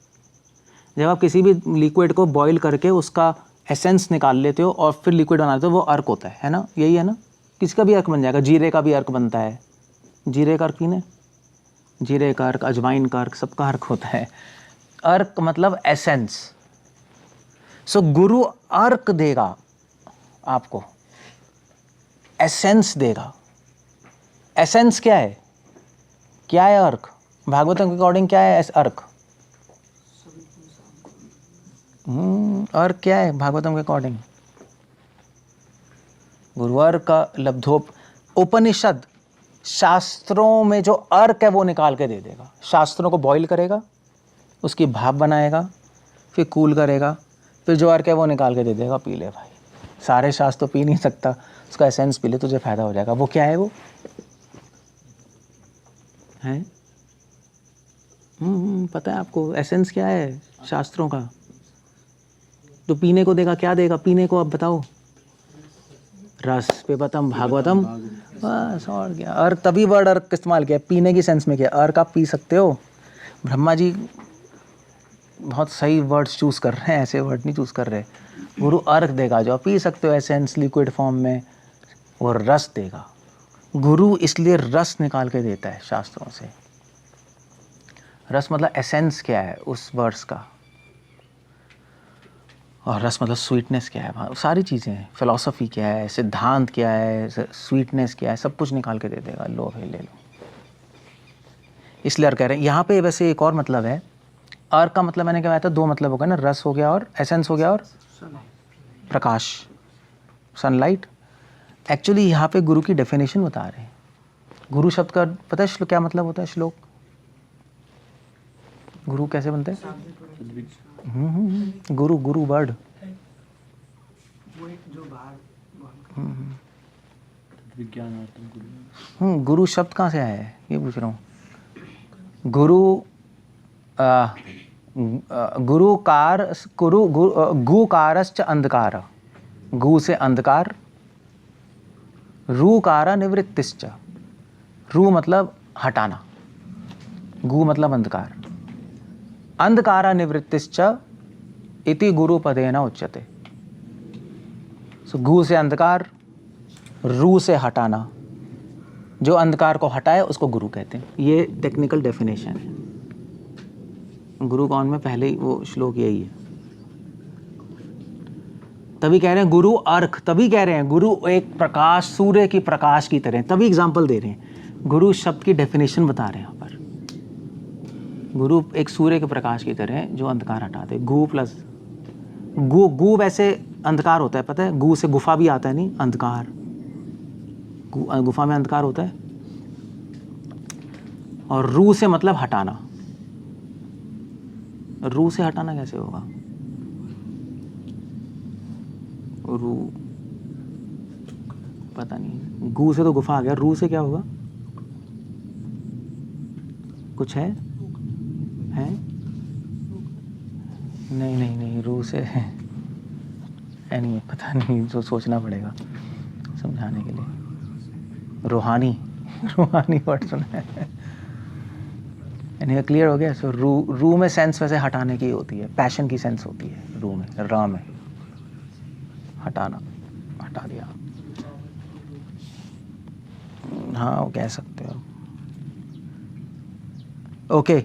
जब आप किसी भी लिक्विड को बॉईल करके उसका एसेंस निकाल लेते हो और फिर लिक्विड बनाते हो, वो अर्क होता है ना, यही है ना। किसी का भी अर्क बन जाएगा, जीरे का भी अर्क बनता है, जीरे का अर्क पीने, जीरे का अर्क, अजवाइन का अर्क, सबका अर्क होता है। अर्क मतलब एसेंस। सो गुरु अर्क देगा आपको, एसेंस देगा। एसेंस क्या है, क्या है अर्क? भागवतम के अकॉर्डिंग क्या है अर्क? अर्क क्या है भागवतम के अकॉर्डिंग? गुरुवार का लब्धोप। उपनिषद शास्त्रों में जो अर्क है वो निकाल के दे देगा। शास्त्रों को बॉईल करेगा, उसकी भाप बनाएगा, फिर कूल करेगा, फिर जो अर्क है वो निकाल के दे देगा, पी ले भाई। सारे शास्त्र तो पी नहीं सकता, उसका एसेंस पी ले, तुझे फायदा हो जाएगा। वो क्या है? वो है पता है आपको एसेंस क्या है शास्त्रों का? तो पीने को देगा, क्या देगा पीने को? अब बताओ। रस पिबतम भागवतम, बस और क्या। अर्क, तभी वर्ड अर्क इस्तेमाल किया, पीने की सेंस में किया। अर्क आप पी सकते हो। ब्रह्मा जी बहुत सही वर्ड्स चूज़ कर रहे हैं, ऐसे वर्ड नहीं चूज़ कर रहे। गुरु अर्क देगा जो आप पी सकते हो एसेंस लिक्विड फॉर्म में, और रस देगा। गुरु इसलिए रस निकाल के देता है शास्त्रों से। रस मतलब एसेंस क्या है उस वर्ड्स का, और रस मतलब स्वीटनेस क्या है, सारी चीज़ें हैं। फिलॉसफी क्या है, सिद्धांत क्या है, स्वीटनेस क्या है, सब कुछ निकाल के दे देगा। लो भाई ले लो। इसलिए अर्क कह रहे हैं। यहाँ पे वैसे एक और मतलब है। अर्क का मतलब मैंने क्या बताया था, दो मतलब हो गया ना, रस हो गया और एसेंस हो गया, और प्रकाश, सनलाइट। एक्चुअली यहाँ पे गुरु की डेफिनेशन बता रहे हैं। गुरु शब्द का पता है श्लोक क्या मतलब होता है? श्लोक गुरु कैसे बनते हैं? गुरु, गुरु वर्ड वो एक जो बाहर गुरु शब्द कहाँ से आया है ये पूछ रहा हूँ। गुरु गुरुकार, गुकारश्च अंधकार, गु से अंधकार, रूकारा निवृत्तिश्च। रू मतलब हटाना, गु मतलब अंधकार, अंधकारा निवृत्तिश्च इति गुरु पदेन उच्यते। सो गु से अंधकार, रू से हटाना, जो अंधकार को हटाए उसको गुरु कहते हैं। ये टेक्निकल डेफिनेशन है। गुरु कौन में पहले ही वो श्लोक यही है। तभी कह रहे हैं गुरु अर्क, तभी कह रहे हैं गुरु एक प्रकाश, सूर्य की प्रकाश की तरह, तभी एग्जाम्पल दे रहे हैं। गुरु शब्द की डेफिनेशन बता रहे हैं यहाँ पर। गुरु एक सूर्य के प्रकाश की तरह जो अंधकार हटा दे। गु प्लस गु, गु वैसे अंधकार होता है, पता है? गु से गुफा भी आता है, नहीं अंधकार, गुफा में अंधकार होता है। और रू से मतलब हटाना। रू से हटाना कैसे होगा? रू पता नहीं, गु से तो गुफा आ गया, रू से क्या होगा? कुछ है? नहीं नहीं नहीं, रू से नहीं, पता नहीं, जो सोचना पड़ेगा समझाने के लिए। रूहानी, रूहानी वर्ड सुना है। यानी क्लियर हो गया। सो रू में सेंस वैसे हटाने की होती है, पैशन की सेंस होती है रू में, रा में हटाना, हटा दिया। हाँ वो कह सकते हो। ओके,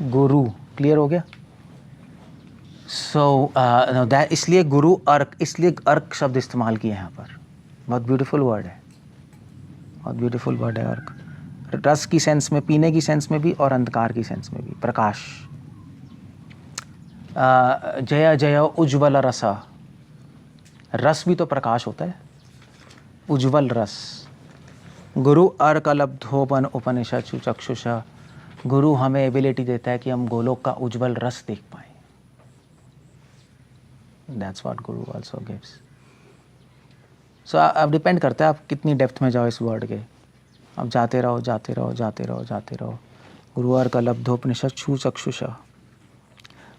गुरु क्लियर हो गया। सो दैट, इसलिए गुरु अर्क, इसलिए अर्क शब्द इस्तेमाल किया है यहाँ पर। बहुत ब्यूटीफुल वर्ड है, बहुत ब्यूटीफुल वर्ड है अर्क। रस की सेंस में, पीने की सेंस में भी, और अंधकार की सेंस में भी। प्रकाश, जय जय उज्ज्वल रस, रस भी तो प्रकाश होता है, उज्ज्वल रस। गुरु अर्क लब्धोपन उपनिषद चक्षुष। गुरु हमें एबिलिटी देता है कि हम गोलोक का उज्ज्वल रस देख पाएं। That's what Guru also gives. So अब डिपेंड करता है आप कितनी डेप्थ में जाओ इस वर्ड के। आप जाते रहो, जाते रहो, जाते रहो, जाते रहो। गुरु अर्क लब्धोपनिषद छू चक्षुष।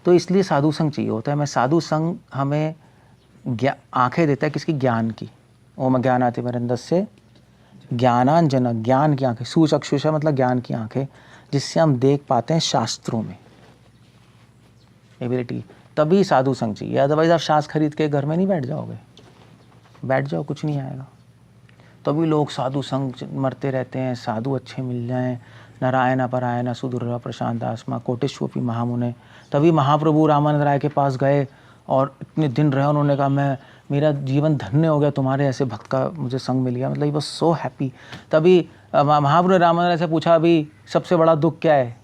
तो इसलिए साधु संग चाहिए होता है। मैं साधु संग हमें आंखें देता है किसकी? ज्ञान की। ओम ज्ञानातिमिरन्दस्य ज्ञानांजन, ज्ञान की आंखें, सुचक्षुषा मतलब ज्ञान की आंखें, जिससे हम देख पाते हैं शास्त्रों में एबिलिटी। तभी साधु संग चाहिए, अदरवाइज आप शास्त्र खरीद के घर में नहीं बैठ जाओगे, बैठ जाओ कुछ नहीं आएगा। तभी लोग साधु संग मरते रहते हैं, साधु अच्छे मिल जाएं, नारायण परायण सुदुर्लभ प्रशांत आत्मा कोटिश्वपि महामुने। तभी महाप्रभु रामानंद राय के पास गए और इतने दिन रहे, उन्होंने कहा मैं, मेरा जीवन धन्य हो गया, तुम्हारे ऐसे भक्त का मुझे संग मिल गया, मतलब ही वॉज सो हैप्पी। तभी महाप्रभु रामानंद राय से पूछा अभी सबसे बड़ा दुख क्या है,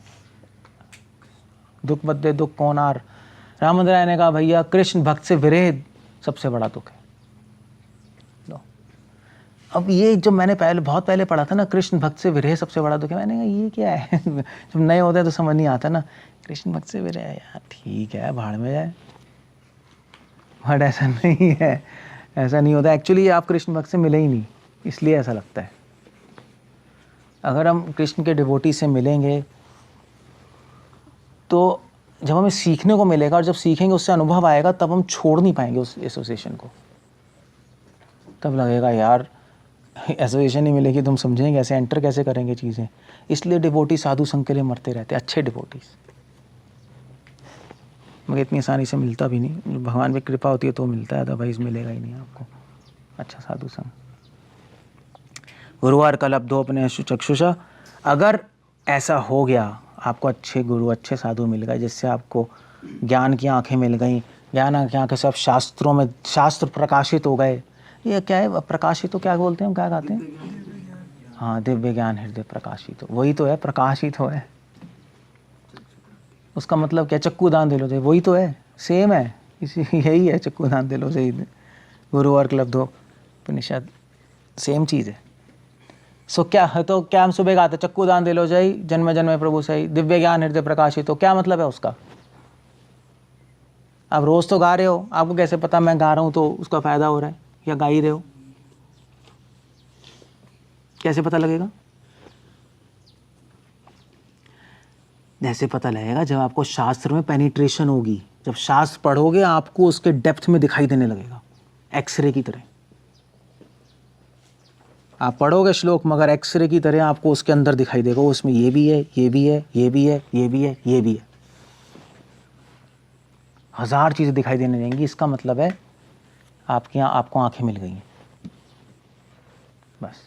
दुख बदले दुख कौन आर। रामानंद राय ने कहा भैया कृष्ण भक्त से विरह सबसे बड़ा दुख है। अब ये जो मैंने बहुत पहले पढ़ा था ना, कृष्ण भक्त से विरह सबसे बड़ा दुख है, मैंने कहा ये क्या है जब नए होते हैं तो समझ नहीं आता ना, कृष्ण भक्त से विरह यार ठीक है भाड़ में जाए, बट ऐसा नहीं है, ऐसा नहीं होता एक्चुअली। आप कृष्ण भक्त से मिले ही नहीं, इसलिए ऐसा लगता है। अगर हम कृष्ण के डिवोटी से मिलेंगे तो जब हमें सीखने को मिलेगा, और जब सीखेंगे उससे अनुभव आएगा, तब हम छोड़ नहीं पाएंगे उस एसोसिएशन को। तब लगेगा यार एसोसिएशन नहीं मिलेगी, तुम समझेंगे ऐसे एंटर कैसे करेंगे चीज़ें। इसलिए डिवोटी साधु संघ के लिए मरते रहते, अच्छे डिवोटीज। मगर इतनी आसानी से मिलता भी नहीं, भगवान की कृपा होती है तो मिलता है, अदरवाइज मिलेगा ही नहीं आपको अच्छा साधु संघ। गुरुवार कलब्धो अपने चक्षुषा, अगर ऐसा हो गया, आपको अच्छे गुरु अच्छे साधु मिल गए, जिससे आपको ज्ञान की आंखें मिल गई, ज्ञान की आंखें सब शास्त्रों में, शास्त्र प्रकाशित हो गए। ये क्या है प्रकाशित, तो क्या बोलते हैं हम, क्या कहते हैं, हाँ दिव्य ज्ञान हृदय प्रकाशित, वही तो है प्रकाशित हो है। उसका मतलब क्या, चक्कू दान दिलो से, वही तो है, सेम है, इसी यही है, चक्कू दान दिलो से गुरु और क्लब दो उपनिषद सेम चीज़ है। सो क्या है, तो क्या हम सुबह गाते चक्कू दान दिलो जय जन्म जन्म प्रभु सही दिव्य ज्ञान हृदय प्रकाशित, तो क्या मतलब है उसका। आप रोज़ तो गा रहे हो, आपको कैसे पता मैं गा रहा हूँ तो उसका फ़ायदा हो रहा है, या गा ही रहे हो, कैसे पता लगेगा। जैसे पता लगेगा जब आपको शास्त्र में पेनिट्रेशन होगी, जब शास्त्र पढ़ोगे आपको उसके डेप्थ में दिखाई देने लगेगा, एक्सरे की तरह। आप पढ़ोगे श्लोक मगर एक्सरे की तरह आपको उसके अंदर दिखाई देगा, उसमें ये भी है, ये भी है, ये भी है, ये भी है, ये भी है, 1000 चीज़ें दिखाई देने देंगी। इसका मतलब है आपको आंखें मिल गई हैं, बस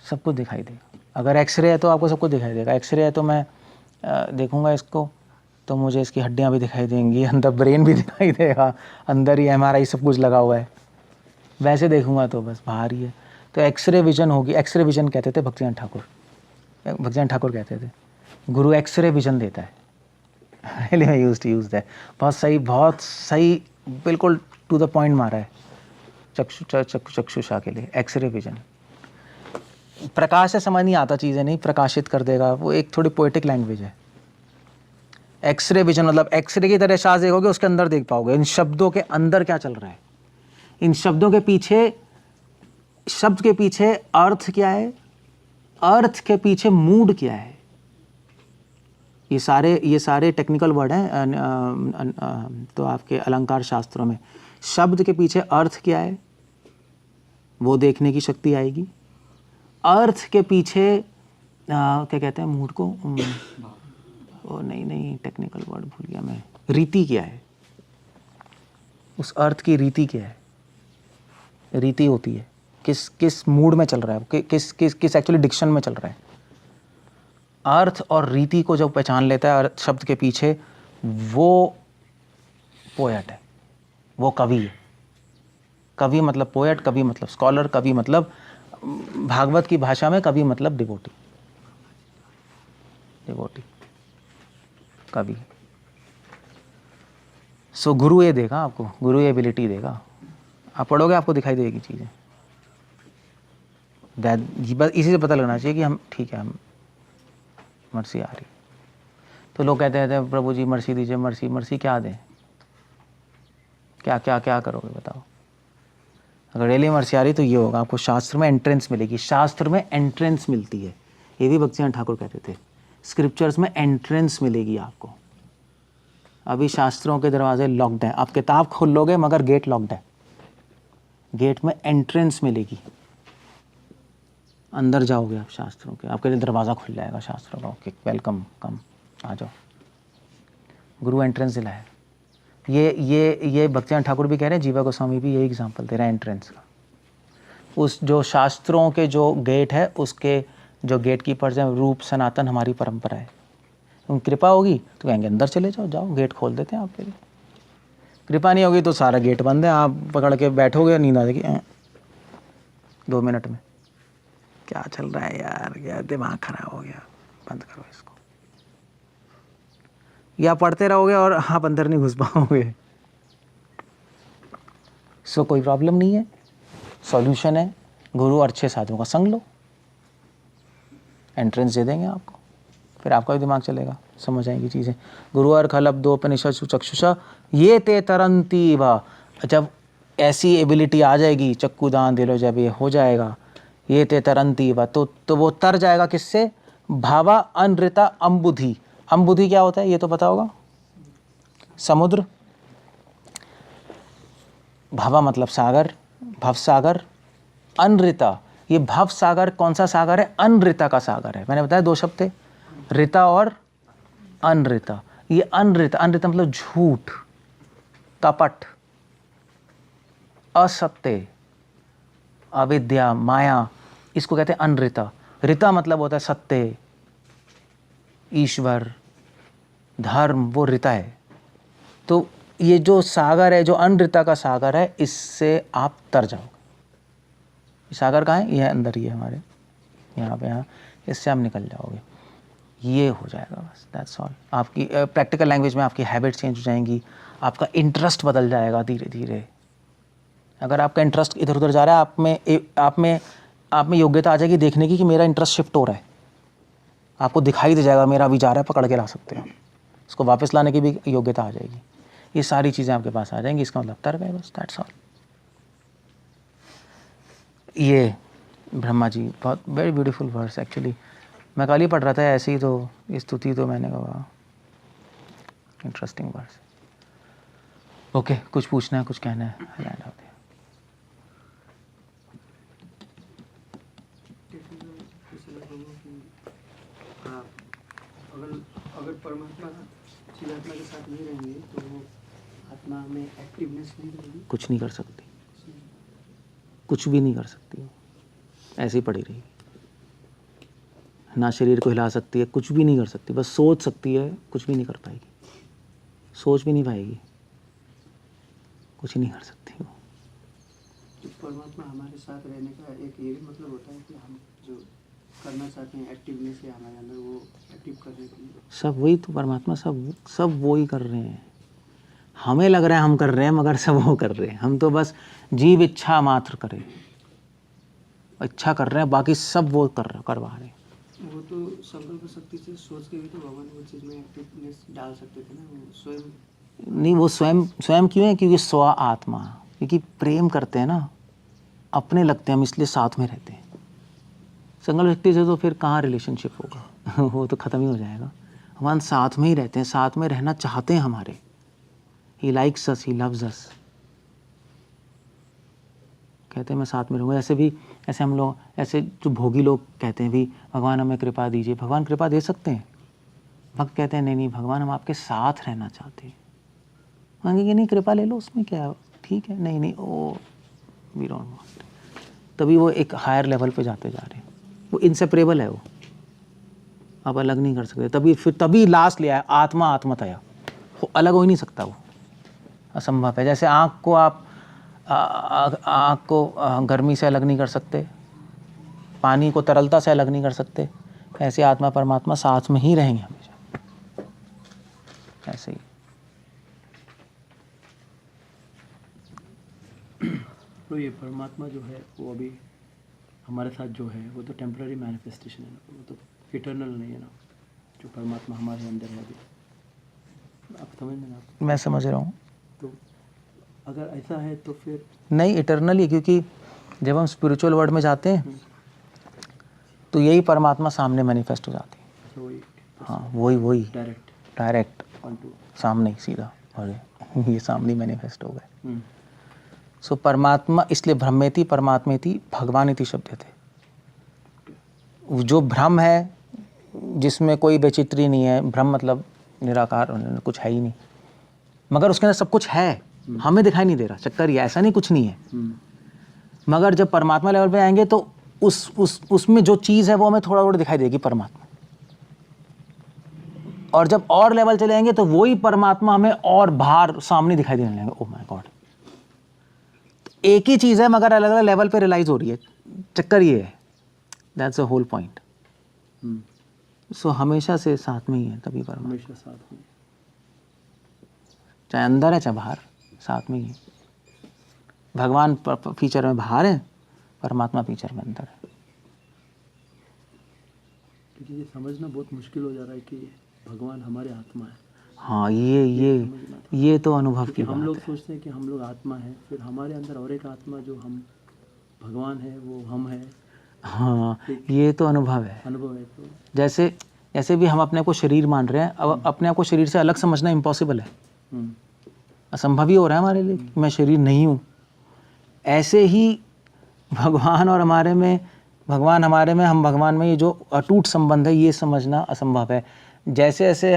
सब कुछ दिखाई देगा। अगर एक्सरे है तो आपको सब कुछ दिखाई देगा। एक्सरे है तो मैं देखूंगा इसको तो मुझे इसकी हड्डियां भी दिखाई देंगी, अंदर ब्रेन भी दिखाई देगा, अंदर ही MRI सब कुछ लगा हुआ है। वैसे देखूंगा तो बस बाहर ही है। तो एक्सरे विजन होगी, एक्सरे विजन कहते थे भक्तियान ठाकुर, भक्तियान ठाकुर कहते थे गुरु एक्सरे विजन देता है। मैं यूज दैट, बहुत सही बिल्कुल टू द पॉइंट मारा है चक्षुषा के लिए एक्सरे विजन। प्रकाश से समझ नहीं आता चीज़ें, नहीं प्रकाशित कर देगा, वो एक थोड़ी पोएटिक लैंग्वेज है। एक्सरे विजन मतलब एक्सरे की तरह शास्त्र देखोगे, उसके अंदर देख पाओगे इन शब्दों के अंदर क्या चल रहा है, इन शब्दों के पीछे, शब्द के पीछे अर्थ क्या है, अर्थ के पीछे मूड क्या है। ये सारे टेक्निकल वर्ड हैं तो आपके अलंकार शास्त्रों में। शब्द के पीछे अर्थ क्या है वो देखने की शक्ति आएगी। अर्थ के पीछे क्या कहते हैं मूड को, ओ नहीं टेक्निकल वर्ड भूल गया मैं, रीति क्या है, उस अर्थ की रीति क्या है। रीति होती है किस मूड में चल रहा है, किस एक्चुअली डिक्शन में चल रहा है। अर्थ और रीति को जब पहचान लेता है अर्थ शब्द के पीछे, वो पोएट है, वो कवि है। कवि मतलब पोएट, कवि मतलब स्कॉलर, कवि मतलब भागवत की भाषा में कवि मतलब डिवोटी, कवि। सो गुरु ये देगा आपको, गुरु ये एबिलिटी देगा, आप पढ़ोगे आपको दिखाई देगी चीज़ें। बस इसी से पता लगना चाहिए कि हम ठीक है, हम मर्सी आ रही। तो लोग कहते हैं प्रभु जी मर्सी दीजिए, मर्सी क्या दें, क्या करोगे बताओ। अगर रियली मर्सी आ रही तो ये होगा, आपको शास्त्र में एंट्रेंस मिलेगी, शास्त्र में एंट्रेंस मिलती है। ये भी भक्तियान ठाकुर कहते थे, स्क्रिप्चर्स में एंट्रेंस मिलेगी आपको। अभी शास्त्रों के दरवाजे लॉक्ड हैं, आप किताब खोल लोगे मगर गेट लॉक्ड है, गेट में एंट्रेंस मिलेगी। अंदर जाओगे आप शास्त्रों के, आपके लिए दरवाज़ा खुल जाएगा शास्त्रों का कि वेलकम, कम, आ जाओ। गुरु एंट्रेंस दिलाए। ये भक्तिनाथ ठाकुर भी कह रहे हैं, जीवा गोस्वामी भी यही एग्जाम्पल दे रहा है एंट्रेंस का। उस जो शास्त्रों के जो गेट है, उसके जो गेट कीपर्स हैं, रूप सनातन हमारी परंपरा है। उन कृपा होगी तो कहेंगे अंदर चले जाओ, जाओ गेट खोल देते हैं आपके लिए। कृपा नहीं होगी तो सारा गेट बंद है, आप पकड़ के बैठोगे, नींद आ जाएगी 2 मिनट में। क्या चल रहा है यार, क्या दिमाग खराब हो गया, बंद करो इसको। या पढ़ते रहोगे और आप अंदर नहीं घुस पाओगे। सो कोई प्रॉब्लम नहीं है, सॉल्यूशन है, गुरु और अच्छे साथियों का संग लो, एंट्रेंस दे देंगे आपको, फिर आपका भी दिमाग चलेगा, समझ आएंगी चीज़ें। गुरु और खलब्धोपनिषद चक्षुषा ये ते तरंती व, जब ऐसी एबिलिटी आ जाएगी, चक्कू दान दे लो, जब ये हो जाएगा, ये ते तरंती व, तो वो तर जाएगा किससे? भावा अनृता अम्बुधि। अम्बुधि क्या होता है ये तो पता होगा, समुद्र। भावा मतलब सागर, भव सागर। अनृता, ये भव सागर कौन सा सागर है? अनृता का सागर है। मैंने बताया 2 शब्द थे, ऋता और अनृता। ये अनृता, अनृता मतलब झूठ, कपट, असत्य, अविद्या, माया, इसको कहते हैं अनृता। ऋता मतलब होता है सत्य, ईश्वर, धर्म, वो ऋता है। तो ये जो सागर है, जो अनृता का सागर है, इससे आप तर जाओगे। सागर कहाँ है? ये अंदर ही है हमारे, यहाँ पे, यहाँ, इससे आप निकल जाओगे। ये हो जाएगा बस, दैट्स ऑल। आपकी प्रैक्टिकल लैंग्वेज में आपकी हैबिट चेंज हो जाएंगी, आपका इंटरेस्ट बदल जाएगा धीरे धीरे। अगर आपका इंटरेस्ट इधर उधर जा रहा है, आप में योग्यता आ जाएगी देखने की कि मेरा इंटरेस्ट शिफ्ट हो रहा है। आपको दिखाई दे जाएगा मेरा अभी जा रहा है, पकड़ के ला सकते हो, उसको वापस लाने की भी योग्यता आ जाएगी। ये सारी चीज़ें आपके पास आ जाएंगी, इसका मतलब तर गए बस, दैट्स ऑल। ये ब्रह्मा जी, बहुत वेरी ब्यूटीफुल वर्स एक्चुअली। मैं कल ही पढ़ रहा था ऐसे ही, तो स्तुति तो मैंने कहा इंटरेस्टिंग वर्स। ओके, कुछ पूछना है, कुछ कहना है? Land out. अगर परमात्मा जीवात्मा के साथ नहीं रहेंगे तो वो आत्मा में एक्टिवनेस नहीं रहेगी, कुछ नहीं कर सकती, कुछ भी नहीं कर सकती, ऐसे ही पड़ी रहेगी। ना शरीर को हिला सकती है, कुछ भी नहीं कर सकती, बस सोच सकती है, कुछ भी नहीं कर पाएगी, सोच भी नहीं पाएगी, कुछ ही नहीं कर सकती वो। तो परमात्मा हमारे साथ रहने का एक ये भी मतलब होता है कि हम जो करना चाहते हैं एक्टिवनेस है हमारे अंदर, वो एक्टिव करने के लिए सब वही तो परमात्मा, सब वो ही कर रहे हैं। हमें लग रहा है हम कर रहे हैं, मगर सब वो कर रहे हैं। हम तो बस जीव इच्छा मात्र करें, इच्छा कर रहे हैं, बाकी सब वो करवा रहे हैं। वो तो संकल्प शक्ति से सोच के भी तो भगवान वो चीज़ में एक्टिवनेस डाल सकते थे ना, वो स्वयं नहीं, वो स्वयं क्यों है? क्योंकि स्व आत्मा, क्योंकि प्रेम करते हैं ना, अपने लगते हैं हम, इसलिए साथ में रहते हैं। संकल्प व्यक्ति से तो फिर कहाँ रिलेशनशिप होगा वो तो ख़त्म ही हो जाएगा। भगवान साथ में ही रहते हैं, साथ में रहना चाहते हैं हमारे। He likes us, he loves अस, कहते हैं मैं साथ में रहूँगा। ऐसे हम लोग, ऐसे जो भोगी लोग कहते हैं भी भगवान हमें कृपा दीजिए, भगवान कृपा दे सकते हैं। भक्त कहते हैं नहीं भगवान हम आपके साथ रहना चाहते हैं। मांगेंगे नहीं, कृपा ले लो, उसमें क्या, ठीक है, नहीं ओ वी डोंट वांट। तभी वो एक हायर लेवल पे जाते जा रहे हैं। वो इनसेपरेबल है, वो आप अलग नहीं कर सकते। तभी लास्ट ले आया आत्मतया, वो अलग हो ही नहीं सकता, वो असंभव है। जैसे आँख को गर्मी से अलग नहीं कर सकते, पानी को तरलता से अलग नहीं कर सकते, ऐसे आत्मा परमात्मा साथ में ही रहेंगे हमेशा, ऐसे ही। तो ये परमात्मा जो है वो अभी हमारे साथ जो है वो तो टेम्पररी मैनिफेस्टेशन है ना, वो तो इटर्नल नहीं है ना, जो परमात्मा हमारे अंदर है अभी। आप समझ में ना? मैं समझ रहा हूँ। तो अगर ऐसा है तो फिर नहीं, इटर्नल ही, क्योंकि जब हम स्पिरिचुअल वर्ल्ड में जाते हैं तो यही परमात्मा सामने मैनिफेस्ट हो जाती है। तो वही, हाँ, वही डायरेक्ट ऑनटू सामने सीधा, और ये सामने मैनिफेस्ट हो गए। सो परमात्मा, इसलिए ब्रह्मेति परमात्मेति भगवान इति शब्द थे। जो भ्रम है, जिसमें कोई बेचित्री नहीं है, भ्रम मतलब निराकार, कुछ है ही नहीं, मगर उसके अंदर सब कुछ है, हमें दिखाई नहीं दे रहा। चक्कर ये ऐसा नहीं कुछ नहीं है, मगर जब परमात्मा लेवल पे आएंगे तो उसमें जो चीज़ है वो हमें थोड़ा थोड़ा दिखाई देगी परमात्मा, और जब और लेवल चले जाएंगे तो वही परमात्मा हमें और बाहर सामने दिखाई देने लगेंगे। ओह माय गॉड, एक ही चीज़ है मगर अलग अलग लेवल पे रियलाइज हो रही है। चक्कर ये है, दैट्स अ होल पॉइंट। सो हमेशा से साथ में ही है, तभी परमात्मा हमेशा साथ में, चाहे अंदर है चाहे बाहर, साथ में ही है। भगवान फीचर में बाहर है, परमात्मा फीचर में अंदर है। क्योंकि ये समझना बहुत मुश्किल हो जा रहा है कि भगवान हमारे आत्मा है। हाँ, ये तो अनुभव की हम बात लोग है। सोचते हैं कि हम लोग आत्मा है, फिर हमारे अंदर और एक आत्मा जो हम भगवान है, वो हम है, हाँ, ये तो अनुभव है। अनुभव है। तो जैसे भी हम अपने आप को शरीर मान रहे हैं, अब अपने आप को शरीर से अलग समझना इम्पॉसिबल है, असंभव ही हो रहा है हमारे लिए कि मैं शरीर नहीं हूँ। ऐसे ही भगवान और हमारे में, भगवान हमारे में, हम भगवान में, ये जो अटूट संबंध है, ये समझना असंभव है। जैसे ऐसे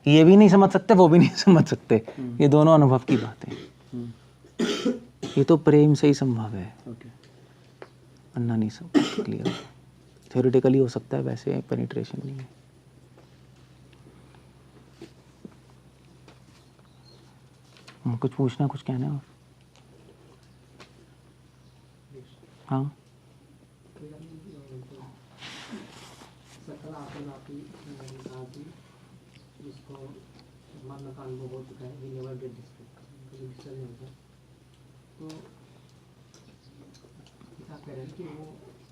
ये भी नहीं समझ सकते, वो भी नहीं समझ सकते, ये दोनों अनुभव की बातें। ये तो प्रेम से ही संभव है, ओके, वरना नहीं सब क्लियर। थ्योरेटिकली हो सकता है, वैसे पेनिट्रेशन नहीं है। कुछ पूछना, कुछ कहना है? हाँ, सकल आपन आपी कहा कि जिसको मरण का अनुभव हो चुका है, he never get disturbed, कभी डिस्टर्ब नहीं होता। तो आप कह रहे हैं कि वो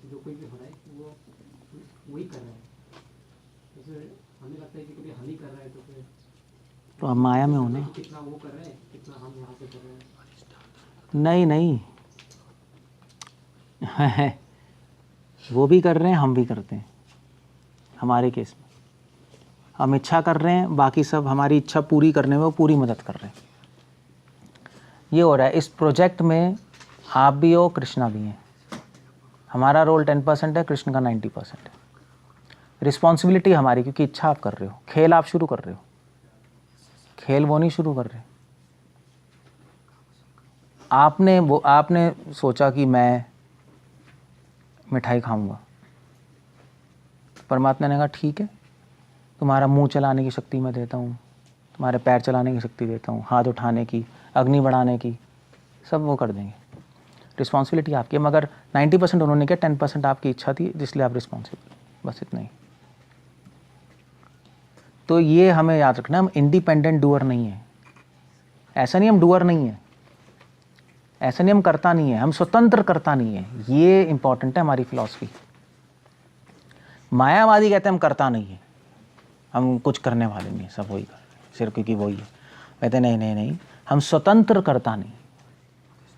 जो कोई भी हो रहा है वो वही कर रहा है, जैसे हमें लगता है कि कभी हम ही कर रहे हैं, तो फिर तो हम माया में हो ना। कितना वो कर रहे हैं, कितना हम यहाँ से कर रहे हैं। नहीं वो भी कर रहे हैं, हम भी करते हैं। हमारे केस में हम इच्छा कर रहे हैं, बाकी सब हमारी इच्छा पूरी करने में वो पूरी मदद कर रहे हैं। ये हो रहा है इस प्रोजेक्ट में। आप भी हो, कृष्णा भी हैं। हमारा रोल 10% है, कृष्ण का 90% है। रिस्पॉन्सिबिलिटी हमारी, क्योंकि इच्छा आप कर रहे हो, खेल आप शुरू कर रहे हो, खेल वो नहीं शुरू कर रहे। आपने सोचा कि मैं मिठाई खाऊंगा, परमात्मा ने कहा ठीक है, तुम्हारा मुंह चलाने की शक्ति मैं देता हूँ, तुम्हारे पैर चलाने की शक्ति देता हूँ, हाथ उठाने की, अग्नि बढ़ाने की, सब वो कर देंगे। रिस्पॉन्सिबिलिटी आपकी है, मगर 90% उन्होंने किया, 10% आपकी इच्छा थी, जिसलिए आप रिस्पॉन्सिबल, बस इतना ही। तो ये हमें याद रखना, हम इंडिपेंडेंट डूअर नहीं है। ऐसा नहीं हम डूअर नहीं है, ऐसा नहीं हम करता नहीं है, हम स्वतंत्र करता नहीं है। ये इंपॉर्टेंट है हमारी फिलॉसफी। मायावादी कहते हैं हम करता नहीं है, हम कुछ करने वाले नहीं है, सब वही कर रहे हैं सिर्फ क्योंकि वही है। कहते नहीं, हम स्वतंत्र करता नहीं,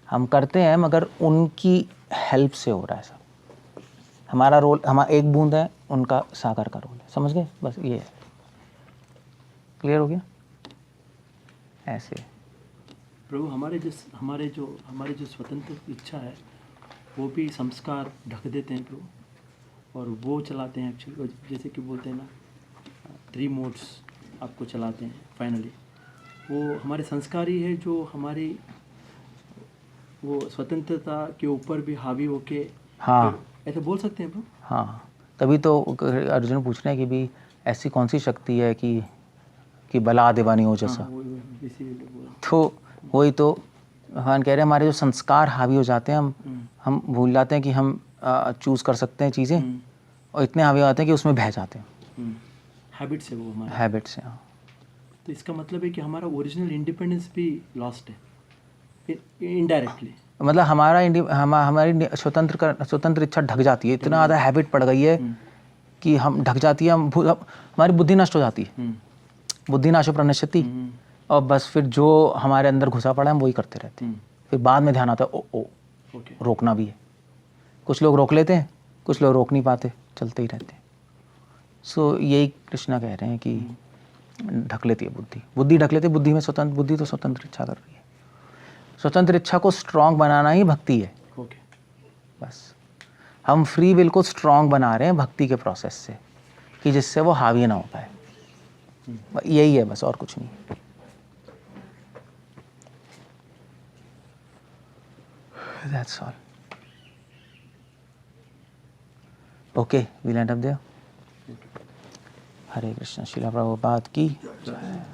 हम करते हैं मगर उनकी हेल्प से हो रहा है सब। हमारा रोल, हमारा एक बूंद है, उनका सागर का रोल है। समझ गए? बस ये है। क्लियर हो गया? ऐसे प्रभु हमारी जो स्वतंत्र इच्छा है, वो भी संस्कार ढक देते हैं प्रभु, और वो चलाते हैं एक्चुअली। जैसे कि बोलते हैं ना, 3 मोड्स आपको चलाते हैं फाइनली। वो हमारे संस्कार ही है जो हमारी वो स्वतंत्रता के ऊपर भी हावी होके, हाँ, ऐसे बोल सकते हैं प्रभु। हाँ, तभी तो अर्जुन पूछ रहे हैं कि भी ऐसी कौन सी शक्ति है कि बला देवानी हो जैसा। तो वही तो भगवान कह रहे हैं, हमारे जो संस्कार हावी हो जाते हैं, हम भूल जाते हैं कि हम चूज़ कर सकते हैं चीज़ें, और इतने हावी हो जाते हैं कि उसमें बह जाते हैं। हैबिट से, वो हमारा हैबिट से। हाँ, तो इसका मतलब है कि हमारा ओरिजिनल इंडिपेंडेंस भी लॉस्ट है इनडायरेक्टली। मतलब हमारी स्वतंत्र इच्छा ढक जाती है, इतना ज़्यादा हैबिट पड़ गई है कि हम ढक जाती है, हमारी बुद्धि नष्ट हो जाती है। बुद्धि नाशो प्रणश्यति, और बस फिर जो हमारे अंदर घुसा पड़ा है हम वही करते रहते हैं। फिर बाद में ध्यान आता है, रोकना भी है। कुछ लोग रोक लेते हैं, कुछ लोग रोक नहीं पाते, चलते ही रहते हैं। सो यही कृष्णा कह रहे हैं कि ढक लेती है बुद्धि ढक लेती है। बुद्धि में स्वतंत्र, बुद्धि तो स्वतंत्र इच्छा कर रही है। स्वतंत्र इच्छा को स्ट्रांग बनाना ही भक्ति है। बस हम फ्री विल को स्ट्रांग बना रहे हैं भक्ति के प्रोसेस से, कि जिससे वो हावी ना हो पाए। यही है बस, और कुछ नहीं। That's all. Okay, we'll end up there. हरे कृष्ण। श्रील प्रभुपाद की जय।